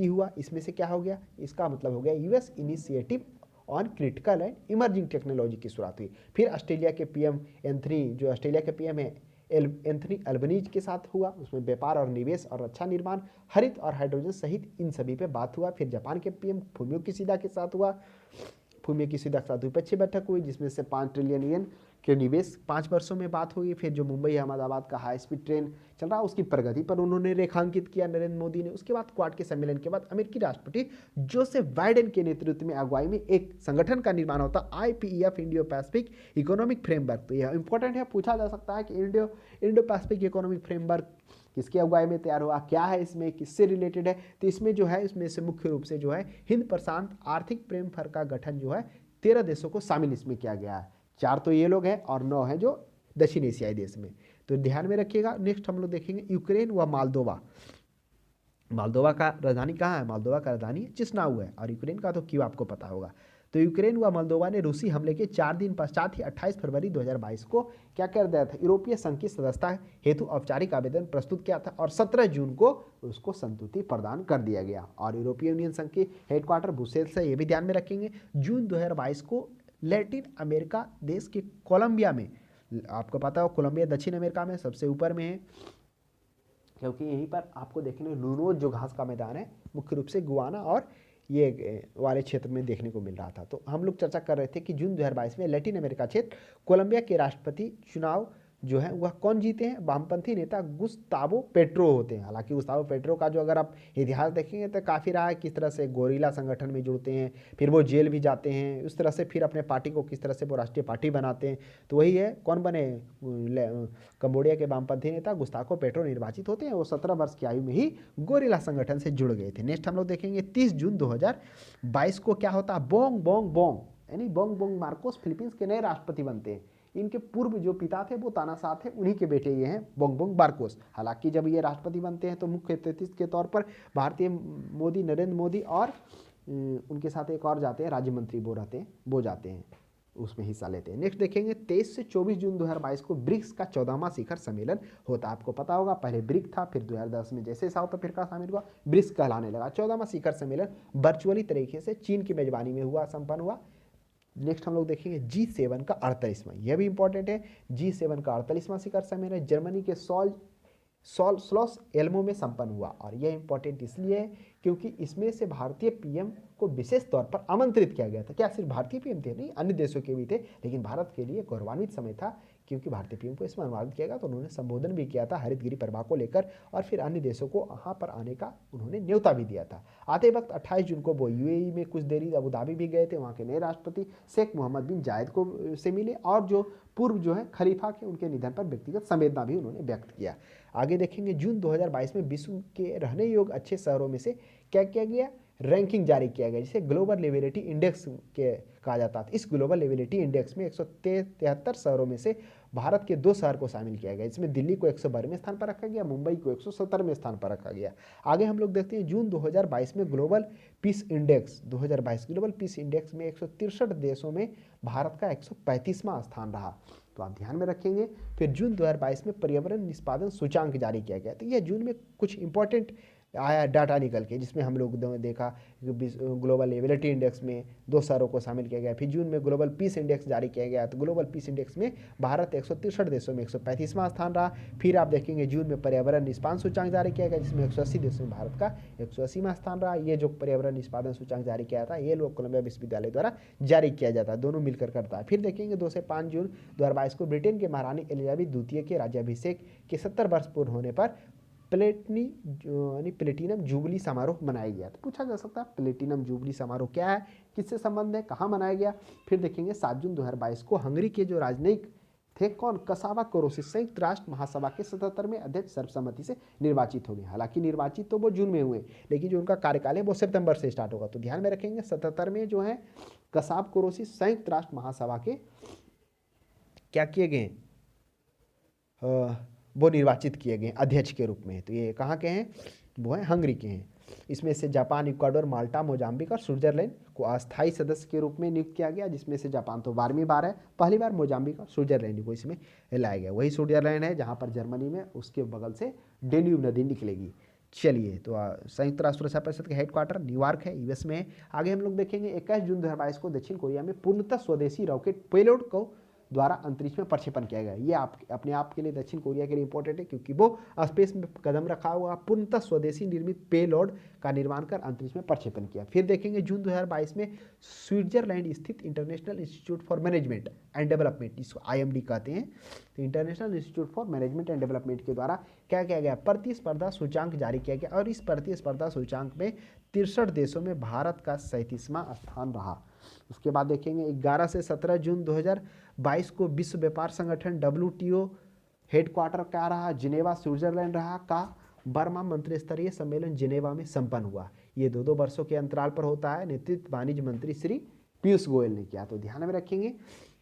हुआ। इसमें से क्या हो गया, इसका मतलब हो गया US initiative on critical and emerging technology की शुरुआत हुई। फिर ऑस्ट्रेलिया के पीएम एंथनी, जो ऑस्ट्रेलिया के पीएम है एंथनी अल्बनीज के साथ हुआ, उसमें व्यापार और निवेश और रक्षा निर्माण, हरित और हाइड्रोजन सहित इन सभी पे बात हुआ। फिर जापान के पीएम फूमियो किशिदा के साथ हुआ, फूमियो किशिदा के साथ द्विपक्षीय बैठक हुई जिसमें से 5 ट्रिलियन येन के निवेश 5 वर्षों में बात हुई। फिर जो मुंबई अहमदाबाद का हाई स्पीड ट्रेन चल रहा उसकी प्रगति पर उन्होंने रेखांकित किया नरेंद्र मोदी ने। उसके बाद क्वाड के सम्मेलन के बाद अमेरिकी राष्ट्रपति जोसेफ बाइडेन के नेतृत्व में अगुवाई में एक संगठन का निर्माण होता, IPEF, Indo Pacific economic framework. तो यह इंपॉर्टेंट है, पूछा जा सकता है कि इंडो पैसिफिक इकोनॉमिक फ्रेमवर्क किसकी अगुवाई में तैयार हुआ, क्या है इसमें, किससे रिलेटेड है। तो इसमें जो है, इसमें से मुख्य रूप से जो है हिंद प्रशांत आर्थिक फ्रेमवर्क का गठन जो है 13 देशों को शामिल इसमें किया गया है। 4 तो ये लोग हैं और 9 हैं जो दक्षिण एशियाई देश में, तो ध्यान में रखिएगा। नेक्स्ट हम लोग देखेंगे यूक्रेन व मालदोवा। मालदोवा का राजधानी कहाँ है? मालदोवा का राजधानी चिसिनाउ है, और यूक्रेन का तो क्यों आपको पता होगा। तो यूक्रेन व मोल्दोवा ने रूसी हमले के 4 दिन पश्चात ही 28 फरवरी 2022 को क्या कर दिया था, यूरोपीय संघ की सदस्यता हेतु औपचारिक आवेदन प्रस्तुत किया था और 17 जून को उसको संतुष्टि प्रदान कर दिया गया। और यूरोपीय यूनियन संघ के हेडक्वार्टर ब्रुसेल्स से ये भी ध्यान में रखेंगे। जून 2022 को लैटिन अमेरिका देश के कोलंबिया में, आपको पता हो कोलंबिया दक्षिण अमेरिका में सबसे ऊपर में है, क्योंकि यहीं पर आपको देखने लूनोज जो घास का मैदान है मुख्य रूप से गुआना और ये वाले क्षेत्र में देखने को मिल रहा था। तो हम लोग चर्चा कर रहे थे कि जून 2022 में लैटिन अमेरिका क्षेत्र कोलंबिया के राष्ट्रपति चुनाव जो है वह कौन जीते हैं? वामपंथी नेता गुस्तावो पेट्रो होते हैं। हालांकि गुस्तावो पेट्रो का जो अगर आप इतिहास देखेंगे तो काफ़ी रहा है, किस तरह से गोरिल्ला संगठन में जुड़ते हैं, फिर वो जेल भी जाते हैं, उस तरह से फिर अपने पार्टी को किस तरह से वो राष्ट्रीय पार्टी बनाते हैं। तो वही है, कौन बने? कंबोडिया के वामपंथी नेता गुस्तावो पेट्रो निर्वाचित होते हैं। वो 17 वर्ष की आयु में ही गोरिल्ला संगठन से जुड़ गए थे। नेक्स्ट हम लोग देखेंगे 30 जून 2022 को क्या होता है? बोंग बोंग बोंग यानी बोंग बोंग मार्कोस फिलीपींस के नए राष्ट्रपति बनते हैं। इनके पूर्व जो पिता थे वो तानाशाह थे, उन्हीं के बेटे ये हैं बोंग बोंग मार्कोस। हालांकि जब ये राष्ट्रपति बनते हैं तो मुख्य अतिथि के तौर पर भारतीय मोदी, नरेंद्र मोदी और उनके साथ एक और जाते हैं राज्य मंत्री, वो जाते हैं उसमें हिस्सा लेते हैं। नेक्स्ट देखेंगे 23 से 24 जून 2022 को ब्रिक्स का 14वां शिखर सम्मेलन होता है। आपको पता होगा पहले ब्रिक था, फिर 2010 में जैसे साउथ अफ्रीका शामिल हुआ ब्रिक्स कहलाने लगा। 14वां शिखर सम्मेलन वर्चुअली तरीके से चीन की मेजबानी में संपन्न हुआ। नेक्स्ट हम लोग देखेंगे G7 का 48वां, यह भी इंपॉर्टेंट है। G7 का 48वां शिखर सम्मेलन जर्मनी के स्लॉस एल्मो में संपन्न हुआ। और यह इंपॉर्टेंट इसलिए है क्योंकि इसमें से भारतीय पीएम को विशेष तौर पर आमंत्रित किया गया था। क्या सिर्फ भारतीय पीएम थे? नहीं, अन्य देशों के भी थे, लेकिन भारत के लिए गौरवान्वित समय था क्योंकि भारतीय पीएम को इसमें अनुवादित किया गया। तो उन्होंने संबोधन भी किया था हरितगिरी प्रवाह को लेकर, और फिर अन्य देशों को वहाँ पर आने का उन्होंने न्योता भी दिया था। आते वक्त 28 जून को वो UAE में कुछ देरी अबू धाबी भी गए थे, वहाँ के नए राष्ट्रपति शेख मोहम्मद बिन जायद को से मिले, और जो पूर्व जो है खलीफा के उनके निधन पर व्यक्तिगत संवेदना भी उन्होंने व्यक्त किया। आगे देखेंगे जून 2022 में विश्व के रहने योग्य अच्छे शहरों में से क्या किया गया? रैंकिंग जारी किया गया, जिसे ग्लोबल लिविलिटी इंडेक्स के कहा जाता है। इस ग्लोबल लिविलिटी इंडेक्स में 173 शहरों में से भारत के 2 शहर को शामिल किया गया। इसमें दिल्ली को 112वें स्थान पर रखा गया, मुंबई को 117वें स्थान पर रखा गया। आगे हम लोग देखते हैं जून 2022 में global peace index 2022 global peace index में 163 देशों में भारत का 135वां स्थान रहा। तो आप ध्यान में रखेंगे। फिर जून 2022 में पर्यावरण निष्पादन सूचांक जारी किया गया। तो यह जून में कुछ इंपॉर्टेंट आया डाटा निकल के, जिसमें हम लोग देखा ग्लोबल लिविलिटी इंडेक्स में 2 शहरों को शामिल किया गया। फिर जून में ग्लोबल पीस इंडेक्स जारी किया गया, तो ग्लोबल पीस इंडेक्स में भारत 163 देशों में 135वां स्थान रहा। फिर आप देखेंगे जून में पर्यावरण निष्पादन सूचांक जारी किया गया, जिसमें 180 देशों में भारत का 180वां स्थान रहा। ये जो पर्यावरण निष्पादन सूचांक जारी किया था ये लोग कोलंबिया विश्वविद्यालय द्वारा जारी किया जाता है, दोनों मिलकर करता है। फिर देखेंगे 2 से 5 जून 2022 को ब्रिटेन के महारानी एलिजाबेथ द्वितीय के राज्याभिषेक के 70 वर्ष पूर्ण होने पर प्लेटिनम जुबली समारोह मनाया गया। तो पूछा जा सकता है प्लेटिनम जुबली समारोह क्या है, किससे संबंध है, कहाँ मनाया गया। फिर देखेंगे 7 जून 2022 को हंगरी के जो राजनयिक थे कौन? कसावा कोरोसिस संयुक्त राष्ट्र महासभा के 77वें अध्यक्ष सर्वसम्मति से निर्वाचित हो गए। हालांकि निर्वाचित तो वो जून में हुए, लेकिन जो उनका कार्यकाल है वो सितंबर से स्टार्ट होगा। तो ध्यान में रखेंगे 77वें जो है कसाब कोरोसिस संयुक्त राष्ट्र महासभा के क्या किए गए, वो निर्वाचित किए गए अध्यक्ष के रूप में। तो ये कहाँ के हैं? वो हैं हंगरी के हैं। इसमें से जापान, इक्वाडोर, माल्टा, मोजाम्बिक और स्विट्जरलैंड को अस्थायी सदस्य के रूप में नियुक्त किया गया, जिसमें से जापान तो 12वीं बार है, पहली बार मोजाम्बिक और स्विट्जरलैंड को इसमें लाया गया। वही स्विट्जरलैंड है जहाँ पर जर्मनी में उसके बगल से डेन्यूब नदी निकलेगी। चलिए तो संयुक्त राष्ट्र सुरक्षा परिषद का हेडक्वार्टर न्यूयॉर्क है, यूएस में है। आगे हम लोग देखेंगे 21 जून 2022 को दक्षिण कोरिया में पूर्णतः स्वदेशी रॉकेट पेलोड को द्वारा अंतरिक्ष में प्रक्षेपण किया गया। ये अपने आप के लिए दक्षिण कोरिया के लिए इंपॉर्टेंट है, क्योंकि वो स्पेस में कदम रखा हुआ पूर्णतः स्वदेशी निर्मित पेलोड का निर्माण कर अंतरिक्ष में प्रक्षेपण किया। फिर देखेंगे जून 2022 में स्विट्जरलैंड स्थित international institute for management and development, इसको IMD कहते हैं, तो international institute for management and development के द्वारा क्या किया गया, प्रतिस्पर्धा सूचांक जारी किया गया और इस प्रतिस्पर्धा सूचांक में 63 देशों में भारत का 37वां स्थान रहा। उसके बाद देखेंगे 11 से 17 जून 2022 को विश्व व्यापार संगठन WTO हेडक्वार्टर क्या रहा, जिनेवा स्विट्जरलैंड रहा का बर्मा मंत्री स्तरीय सम्मेलन जिनेवा में संपन्न हुआ। ये 2-2 वर्षों के अंतराल पर होता है। नेतृत्व वाणिज्य मंत्री श्री पीयूष गोयल ने किया। तो ध्यान में रखेंगे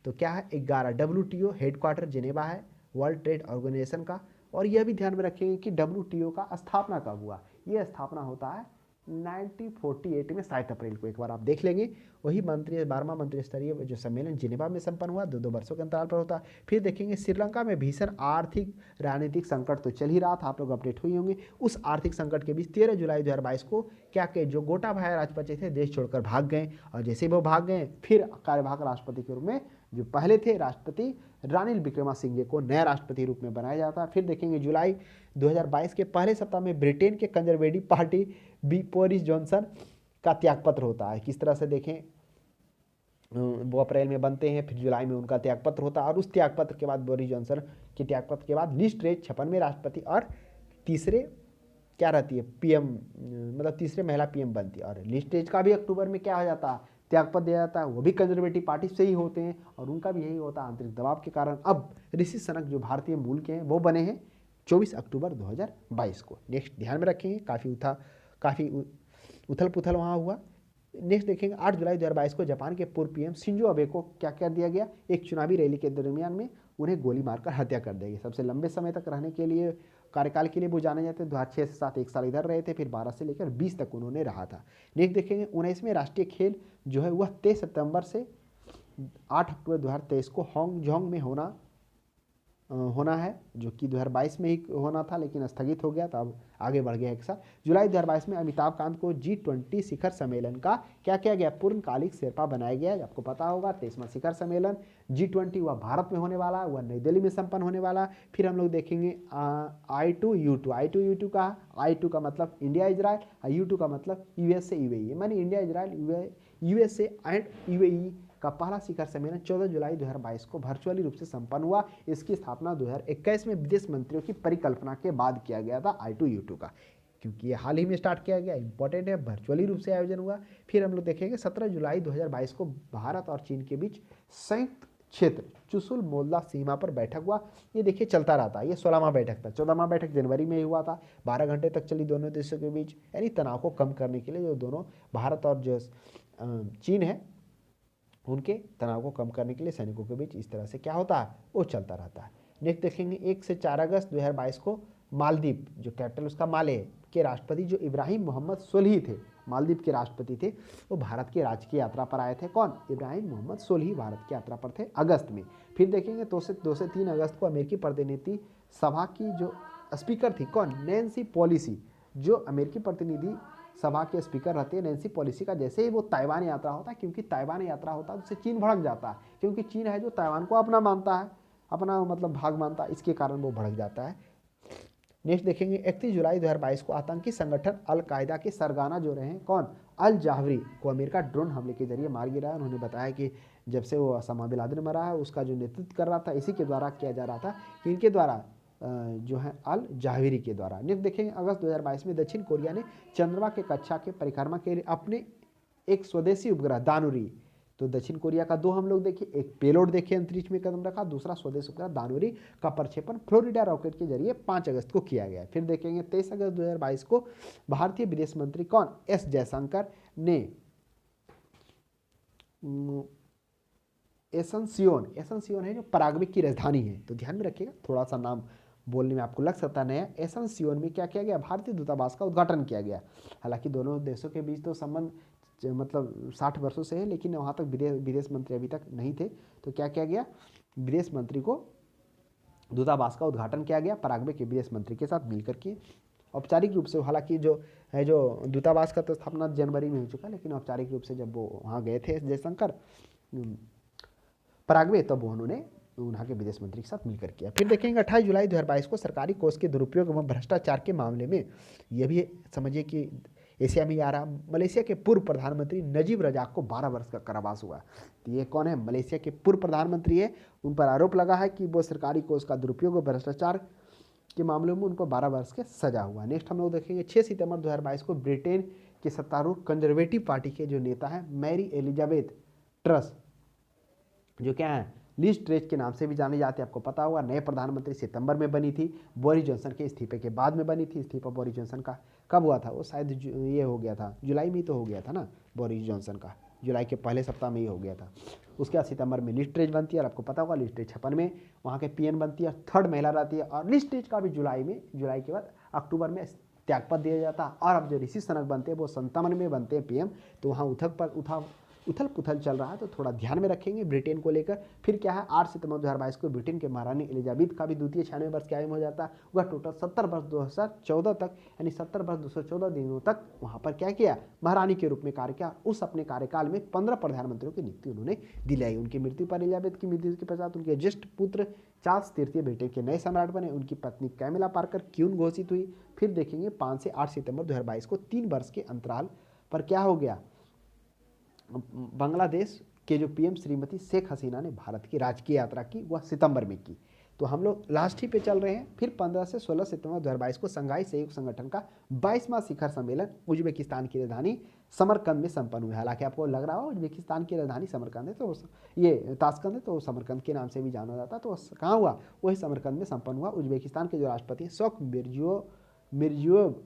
तो क्या है, 11 WTO हेडक्वार्टर जिनेवा है वर्ल्ड ट्रेड ऑर्गेनाइजेशन का। और यह भी ध्यान में रखेंगे कि WTO का स्थापना कब हुआ, ये स्थापना होता है 1948 में 7 अप्रैल को। एक बार आप देख लेंगे, वही मंत्री 12वां मंत्री स्तरीय जो सम्मेलन जिनेवा में संपन्न हुआ 2-2 वर्षों के अंतराल पर होता है। फिर देखेंगे श्रीलंका में भीषण आर्थिक राजनीतिक संकट तो चल ही रहा था, आप लोग अपडेट हुए होंगे। उस आर्थिक संकट के बीच 13 जुलाई 2022 को क्या के जो गोटाबाया राजपक्षे थे देश छोड़कर भाग गए, और जैसे ही वो भाग गए फिर कार्यवाहक राष्ट्रपति के रूप में जो पहले थे राष्ट्रपति रानिल विक्रमासिंघे को नया राष्ट्रपति रूप में बनाया जाता है। फिर देखेंगे जुलाई 2022 के पहले सप्ताह में ब्रिटेन के कंजर्वेटिव पार्टी बोरिस जॉनसन का त्यागपत्र होता है। किस तरह से देखें, वो अप्रैल में बनते हैं, फिर जुलाई में उनका त्यागपत्र होता है, और उस त्यागपत्र के बाद बोरिस जॉनसन के त्यागपत्र के बाद लिज ट्रेस 56वें राष्ट्रपति और तीसरे क्या रहती है PM, मतलब तीसरे महिला PM बनती है। और लिज ट्रेस का भी अक्टूबर में क्या हो जाता है, त्यागपत्र दिया जाता है। वो भी कंजर्वेटिव पार्टी से ही होते हैं और उनका भी यही होता है आंतरिक दबाव के कारण। अब ऋषि सनक जो भारतीय मूल के हैं वो बने हैं 24 अक्टूबर 2022 को। नेक्स्ट ध्यान में रखेंगे, काफ़ी उथल पुथल वहाँ हुआ। नेक्स्ट देखेंगे 8 जुलाई 2022 को जापान के पूर्व PM शिंजो अबे को क्या कर दिया गया, एक चुनावी रैली के दरमियान में उन्हें गोली मारकर हत्या कर दी गई। सबसे लंबे समय तक रहने के लिए कार्यकाल के लिए वो जाने जाते हैं। 2006 से 7 1 साल इधर रहे थे, फिर 12 से लेकर 20 तक उन्होंने रहा था। नेक्स्ट देखेंगे 19वें राष्ट्रीय खेल जो है वह 23 सितंबर से 8 अक्टूबर 2023 को हांगझोंग में होना है, जो कि 2022 में ही होना था लेकिन स्थगित हो गया, तो अब आगे बढ़ गया एक साल। जुलाई 2022 में अमिताभ कांत को G20 शिखर सम्मेलन का क्या किया गया, पूर्णकालिक शेरपा बनाया गया। आपको पता होगा 23वां शिखर सम्मेलन G20 वह भारत में होने वाला, वह नई दिल्ली में संपन्न होने वाला। फिर हम लोग देखेंगे I2U2 का I2 का मतलब इंडिया इजराइल और U2 का मतलब USA UAE, मानी India Israel USA and UAE का पहला शिखर सम्मेलन 14 जुलाई 2022 को वर्चुअली रूप से संपन्न हुआ। इसकी स्थापना 2021 में विदेश मंत्रियों की परिकल्पना के बाद किया गया था I2U2 का, क्योंकि ये हाल ही में स्टार्ट किया गया, इंपॉर्टेंट है, वर्चुअली रूप से आयोजन हुआ। फिर हम लोग देखेंगे 17 जुलाई 2022 को भारत और चीन के बीच संयुक्त क्षेत्र चुशुल मोल्दा सीमा पर बैठक हुआ। ये देखिए चलता रहता है, ये 16वां बैठक था, 14वां बैठक जनवरी में ही हुआ था, 12 घंटे तक चली दोनों देशों के बीच, यानी तनाव को कम करने के लिए जो दोनों भारत और जो चीन है उनके तनाव को कम करने के लिए सैनिकों के बीच इस तरह से क्या होता है, वो चलता रहता है। नेक्स्ट देखेंगे 1 से 4 अगस्त 2022 को मालदीव जो कैपिटल उसका माले के राष्ट्रपति जो इब्राहिम मोहम्मद सोलिह थे, मालदीव के राष्ट्रपति थे, वो भारत की राजकीय यात्रा पर आए थे। कौन, इब्राहिम मोहम्मद सोलिह भारत की यात्रा पर थे अगस्त में। फिर देखेंगे 2 से 3 अगस्त को अमेरिकी प्रतिनिधि सभा की जो स्पीकर थी, कौन, नैन्सी पेलोसी, जो अमेरिकी प्रतिनिधि सभा के स्पीकर रहते हैं नैन्सी पेलोसी का, जैसे ही वो ताइवान यात्रा होता है, क्योंकि ताइवान यात्रा होता है उससे चीन भड़क जाता है, क्योंकि चीन है जो ताइवान को अपना मानता है, अपना मतलब भाग मानता है, इसके कारण वो भड़क जाता है। नेक्स्ट देखेंगे 31 जुलाई 2022 को आतंकी संगठन अल-कायदा के सरगना जो रहे हैं, कौन, अल जाहरी को अमेरिका ड्रोन हमले के जरिए मार गिराया। उन्होंने बताया कि जब से वो ओसामा बिन लादेन मरा है उसका जो नेतृत्व कर रहा था इसी के द्वारा किया जा रहा था, इनके द्वारा जो है अल जाहरी के द्वारा। नेक्स्ट देखेंगे अगस्त 2022 में दक्षिण कोरिया ने चंद्रमा के कक्षा के परिक्रमा के लिए अपने एक स्वदेशी उपग्रह दानुरी, तो दक्षिण कोरिया का 2 हम लोग देखे, एक पेलोड देखे अंतरिक्ष में कदम रखा, दूसरा स्वदेशी उपग्रह दानुरी का प्रक्षेपण फ्लोरिडा रॉकेट के जरिए 5 अगस्त को किया गया। फिर देखेंगे 23 अगस्त 2022 को भारतीय विदेश मंत्री कौन, S जयशंकर ने एसनसियोन है जो पराग्वे की राजधानी है, तो ध्यान में रखिएगा, थोड़ा सा नाम बोलने में आपको लग सकता है नया। एसनसियोन में क्या किया गया, भारतीय दूतावास का उद्घाटन किया गया। हालांकि दोनों देशों के बीच तो संबंध मतलब 60 वर्षों से है, लेकिन वहाँ तक विदेश मंत्री अभी तक नहीं थे, तो क्या किया गया, विदेश मंत्री को दूतावास का उद्घाटन किया गया पराग्वे के विदेश मंत्री के साथ मिलकर के। औपचारिक रूप से, हालांकि जो है जो दूतावास का तो स्थापना जनवरी में हो चुका, लेकिन औपचारिक रूप से जब वो वहाँ गए थे जयशंकर पराग्वे, तब उन्होंने वहाँ के विदेश मंत्री के साथ मिलकर किया। फिर देखेंगे 28 जुलाई 2022 को सरकारी कोष के दुरुपयोग एवं भ्रष्टाचार के मामले में, यह भी समझिए कि एशिया में ही आ रहा, मलेशिया के पूर्व प्रधानमंत्री नजीब रजाक को 12 वर्ष का कारावास हुआ। तो ये कौन है? मलेशिया के पूर्व प्रधानमंत्री है। उन पर आरोप लगा है कि वो सरकारी कोष का दुरुपयोग और भ्रष्टाचार के मामलों में उनको 12 वर्ष के सजा हुआ। नेक्स्ट हम लोग देखेंगे 6 सितंबर 2022 को ब्रिटेन के सत्तारूढ़ कंजर्वेटिव पार्टी के जो नेता हैं मैरी एलिजाबेथ ट्रस, जो क्या है लिज ट्रेस के नाम से भी जाने जाते हैं, आपको पता होगा, नए प्रधानमंत्री सितंबर में बनी थी, बोरिस जॉनसन के इस्तीफे के बाद में बनी थी। इस्तीफा बोरिस जॉनसन का कब हुआ था? वो शायद ये हो गया था जुलाई में ही तो हो गया था ना, बोरिस जॉनसन का जुलाई के पहले सप्ताह में ही हो गया था। उसके बाद सितंबर में लिज ट्रेस बनती है, और आपको पता होगा लिज ट्रेस 56 में वहाँ के पीएन बनती है, थर्ड महिला रहती है। और लिज ट्रेस का भी जुलाई के बाद अक्टूबर में त्यागपत्र दिया जाता है। और अब जो ऋषि सनक बनते हैं वो 57 में बनते हैं पीएम। तो वहाँ उथल पुथल चल रहा है, तो थोड़ा ध्यान में रखेंगे ब्रिटेन को लेकर। फिर क्या है, 8 सितंबर 2022 को ब्रिटेन के महारानी एलिजाबेथ का भी द्वितीय 96वें वर्ष के आयु में हो जाता है। वह टोटल 70 वर्ष 2014 तक, यानी 70 वर्ष 214 दिनों तक वहाँ पर क्या किया, महारानी के रूप में कार्य किया। उस अपने कार्यकाल में 15 प्रधानमंत्रियों की नियुक्ति उन्होंने दिलाई। उनकी मृत्यु पर, एलिजाबेथ की मृत्यु के पश्चात उनके ज्येष्ठ पुत्र चार्ल्स तृतीय ब्रिटेन के नए सम्राट बने। उनकी पत्नी कैमिला पार्कर क्वीन घोषित हुई। फिर देखेंगे 5 से 8 सितंबर 2022 को 3 वर्ष के अंतराल पर क्या हो गया, बांग्लादेश के जो पीएम श्रीमती शेख हसीना ने भारत की राजकीय यात्रा की, वह सितंबर में की। तो हम लोग लास्ट ही पे चल रहे हैं। फिर 15 से 16 सितंबर 2022 को शंघाई सहयोग संगठन का 22वां शिखर सम्मेलन उज्बेकिस्तान की राजधानी समरकंद में संपन्न हुआ। हालांकि आपको लग रहा हो उज्बेकिस्तान की राजधानी समरकंद है, तो ये ताशकंद है, तो समरकंद के नाम से भी जाना जाता। तो कहाँ हुआ? वही समरकंद में संपन्न हुआ। उज्बेकिस्तान के जो राष्ट्रपति शौक मिर्जियोयेव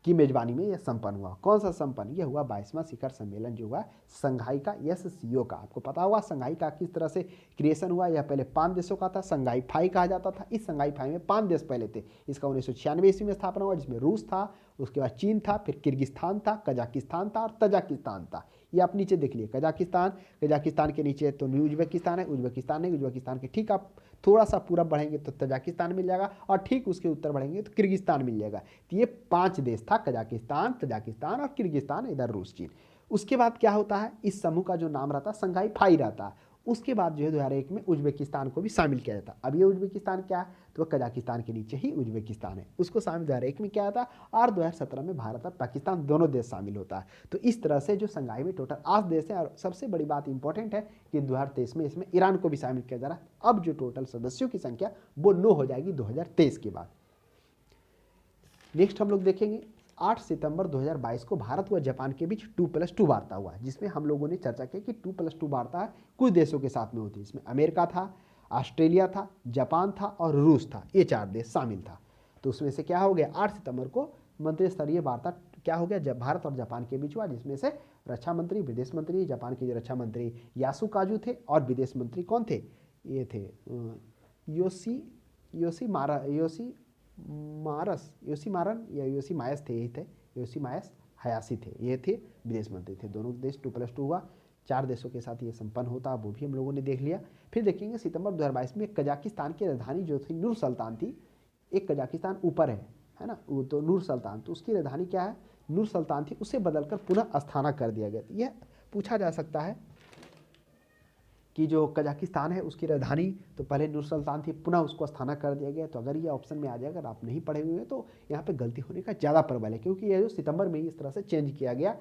की मेजबानी में यह संपन्न हुआ। कौन सा संपन्न? यह हुआ 22वां शिखर सम्मेलन जो हुआ शंघाई का, SCO का। आपको पता होगा शंघाई का किस तरह से क्रिएशन हुआ। यह पहले 5 देशों का था, शंघाई फाई कहा जाता था। इस शंघाई फाई में 5 देश पहले थे। इसका 1996 ईस्वी में स्थापना हुआ, जिसमें रूस था, उसके बाद चीन था, फिर किर्गिस्तान था, कजाकिस्तान था और तजाकिस्तान था। ये आप नीचे देख लिए, कजाकिस्तान के नीचे तो उज्बेकिस्तान है, उज्बेकिस्तान के ठीक आप थोड़ा सा पूरब बढ़ेंगे तो तजाकिस्तान मिल जाएगा, और ठीक उसके उत्तर बढ़ेंगे तो किर्गिस्तान मिल जाएगा। तो ये 5 देश था, कजाकिस्तान, तजाकिस्तान और किर्गिस्तान, इधर रूस चीन। उसके बाद क्या होता है, इस समूह का जो नाम रहता है शंघाई फाई रहता है। उसके बाद जो है 2001 में उज्बेकिस्तान को भी शामिल किया जाता। अब ये उज्बेकिस्तान क्या है, तो कजाकिस्तान के नीचे ही उज्बेकिस्तान है, उसको शामिल 2001 में किया था। और 2017 में भारत और पाकिस्तान दोनों देश शामिल होता है। तो इस तरह से जो शंघाई में टोटल 8 देश हैं। और सबसे बड़ी बात इंपॉर्टेंट है कि 2023 में इसमें ईरान को भी शामिल किया जा रहा है। अब जो टोटल सदस्यों की संख्या वो 9 हो जाएगी 2023 के बाद। नेक्स्ट हम लोग देखेंगे 8 सितंबर 2022 को भारत व जापान के बीच 2+2 वार्ता हुआ, जिसमें हम लोगों ने चर्चा की कि 2+2 वार्ता कुछ देशों के साथ में होती है। इसमें अमेरिका था, ऑस्ट्रेलिया था, जापान था और रूस था, ये 4 देश शामिल था। तो उसमें से क्या हो गया, 8 सितंबर को मंत्री स्तरीय वार्ता क्या हो गया, जब भारत और जापान के बीच हुआ, जिसमें से रक्षा मंत्री, विदेश मंत्री, जापान के जो रक्षा मंत्री यासुकाजू थे, और विदेश मंत्री कौन थे, ये थे योशीमायस थे, यही थे, योशीमायस हयाशी थे, ये थे विदेश मंत्री थे। दोनों देश 2+2 हुआ, 4 देशों के साथ ये संपन्न होता, वो भी हम लोगों ने देख लिया। फिर देखेंगे सितंबर 2022 में कजाकिस्तान की राजधानी जो थी नूर सुल्तान थी। एक कजाकिस्तान ऊपर है ना, वो तो नूर सुल्तान, तो उसकी राजधानी क्या है, नूर सुल्तान थी, उसे बदलकर पुनः अस्थाना कर दिया गया। यह पूछा जा सकता है कि जो कजाकिस्तान है उसकी राजधानी तो पहले नूर सुल्तान थी, पुनः उसको अस्थाना कर दिया गया। तो अगर ये ऑप्शन में आ जाए, अगर आप नहीं पढ़े हुए हैं तो यहाँ पे गलती होने का ज़्यादा प्रबल है, क्योंकि ये जो सितंबर में ही इस तरह से चेंज किया गया,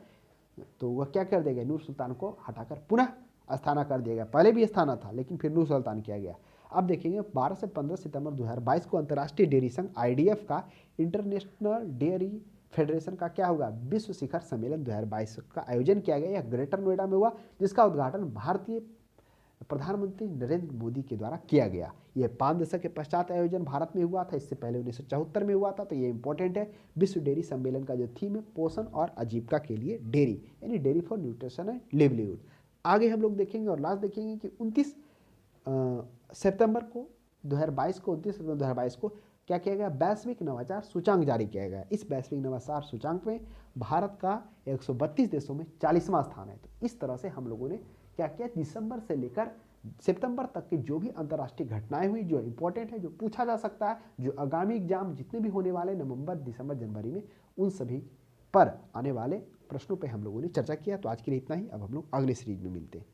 तो वह क्या कर दिया गया, नूर सुल्तान को हटाकर पुनः अस्थाना कर दिया गया। पहले भी अस्थाना था, लेकिन फिर नूर सुल्तान किया गया। अब देखेंगे 12 से 15 सितंबर 2022 को अंतर्राष्ट्रीय डेयरी संघ IDF का, इंटरनेशनल डेयरी फेडरेशन का क्या होगा, विश्व शिखर सम्मेलन 2022 का आयोजन किया गया। यह ग्रेटर नोएडा में हुआ, जिसका उद्घाटन भारतीय प्रधानमंत्री नरेंद्र मोदी के द्वारा किया गया। यह 5 दशक के पश्चात आयोजन भारत में हुआ था, इससे पहले 1974 में हुआ था। तो ये इंपॉर्टेंट है। विश्व डेयरी सम्मेलन का जो थीम है, पोषण और आजीविका के लिए डेयरी, यानी dairy for nutrition and livelihood. आगे हम लोग देखेंगे और लास्ट देखेंगे कि 29 सितंबर 2022 को क्या किया गया, वैश्विक नवाचार सूचांक जारी किया गया। इस वैश्विक नवाचार सूचांक में भारत का 132 देशों में 40वां स्थान है। तो इस तरह से हम लोगों ने क्या किया, दिसंबर से लेकर सितंबर तक की जो भी अंतर्राष्ट्रीय घटनाएं हुई, जो इंपॉर्टेंट है, जो पूछा जा सकता है, जो आगामी एग्जाम जितने भी होने वाले नवंबर, दिसंबर, जनवरी में, उन सभी पर आने वाले प्रश्नों पे हम लोगों ने चर्चा किया। तो आज के लिए इतना ही। अब हम लोग अगले सीरीज में मिलते हैं।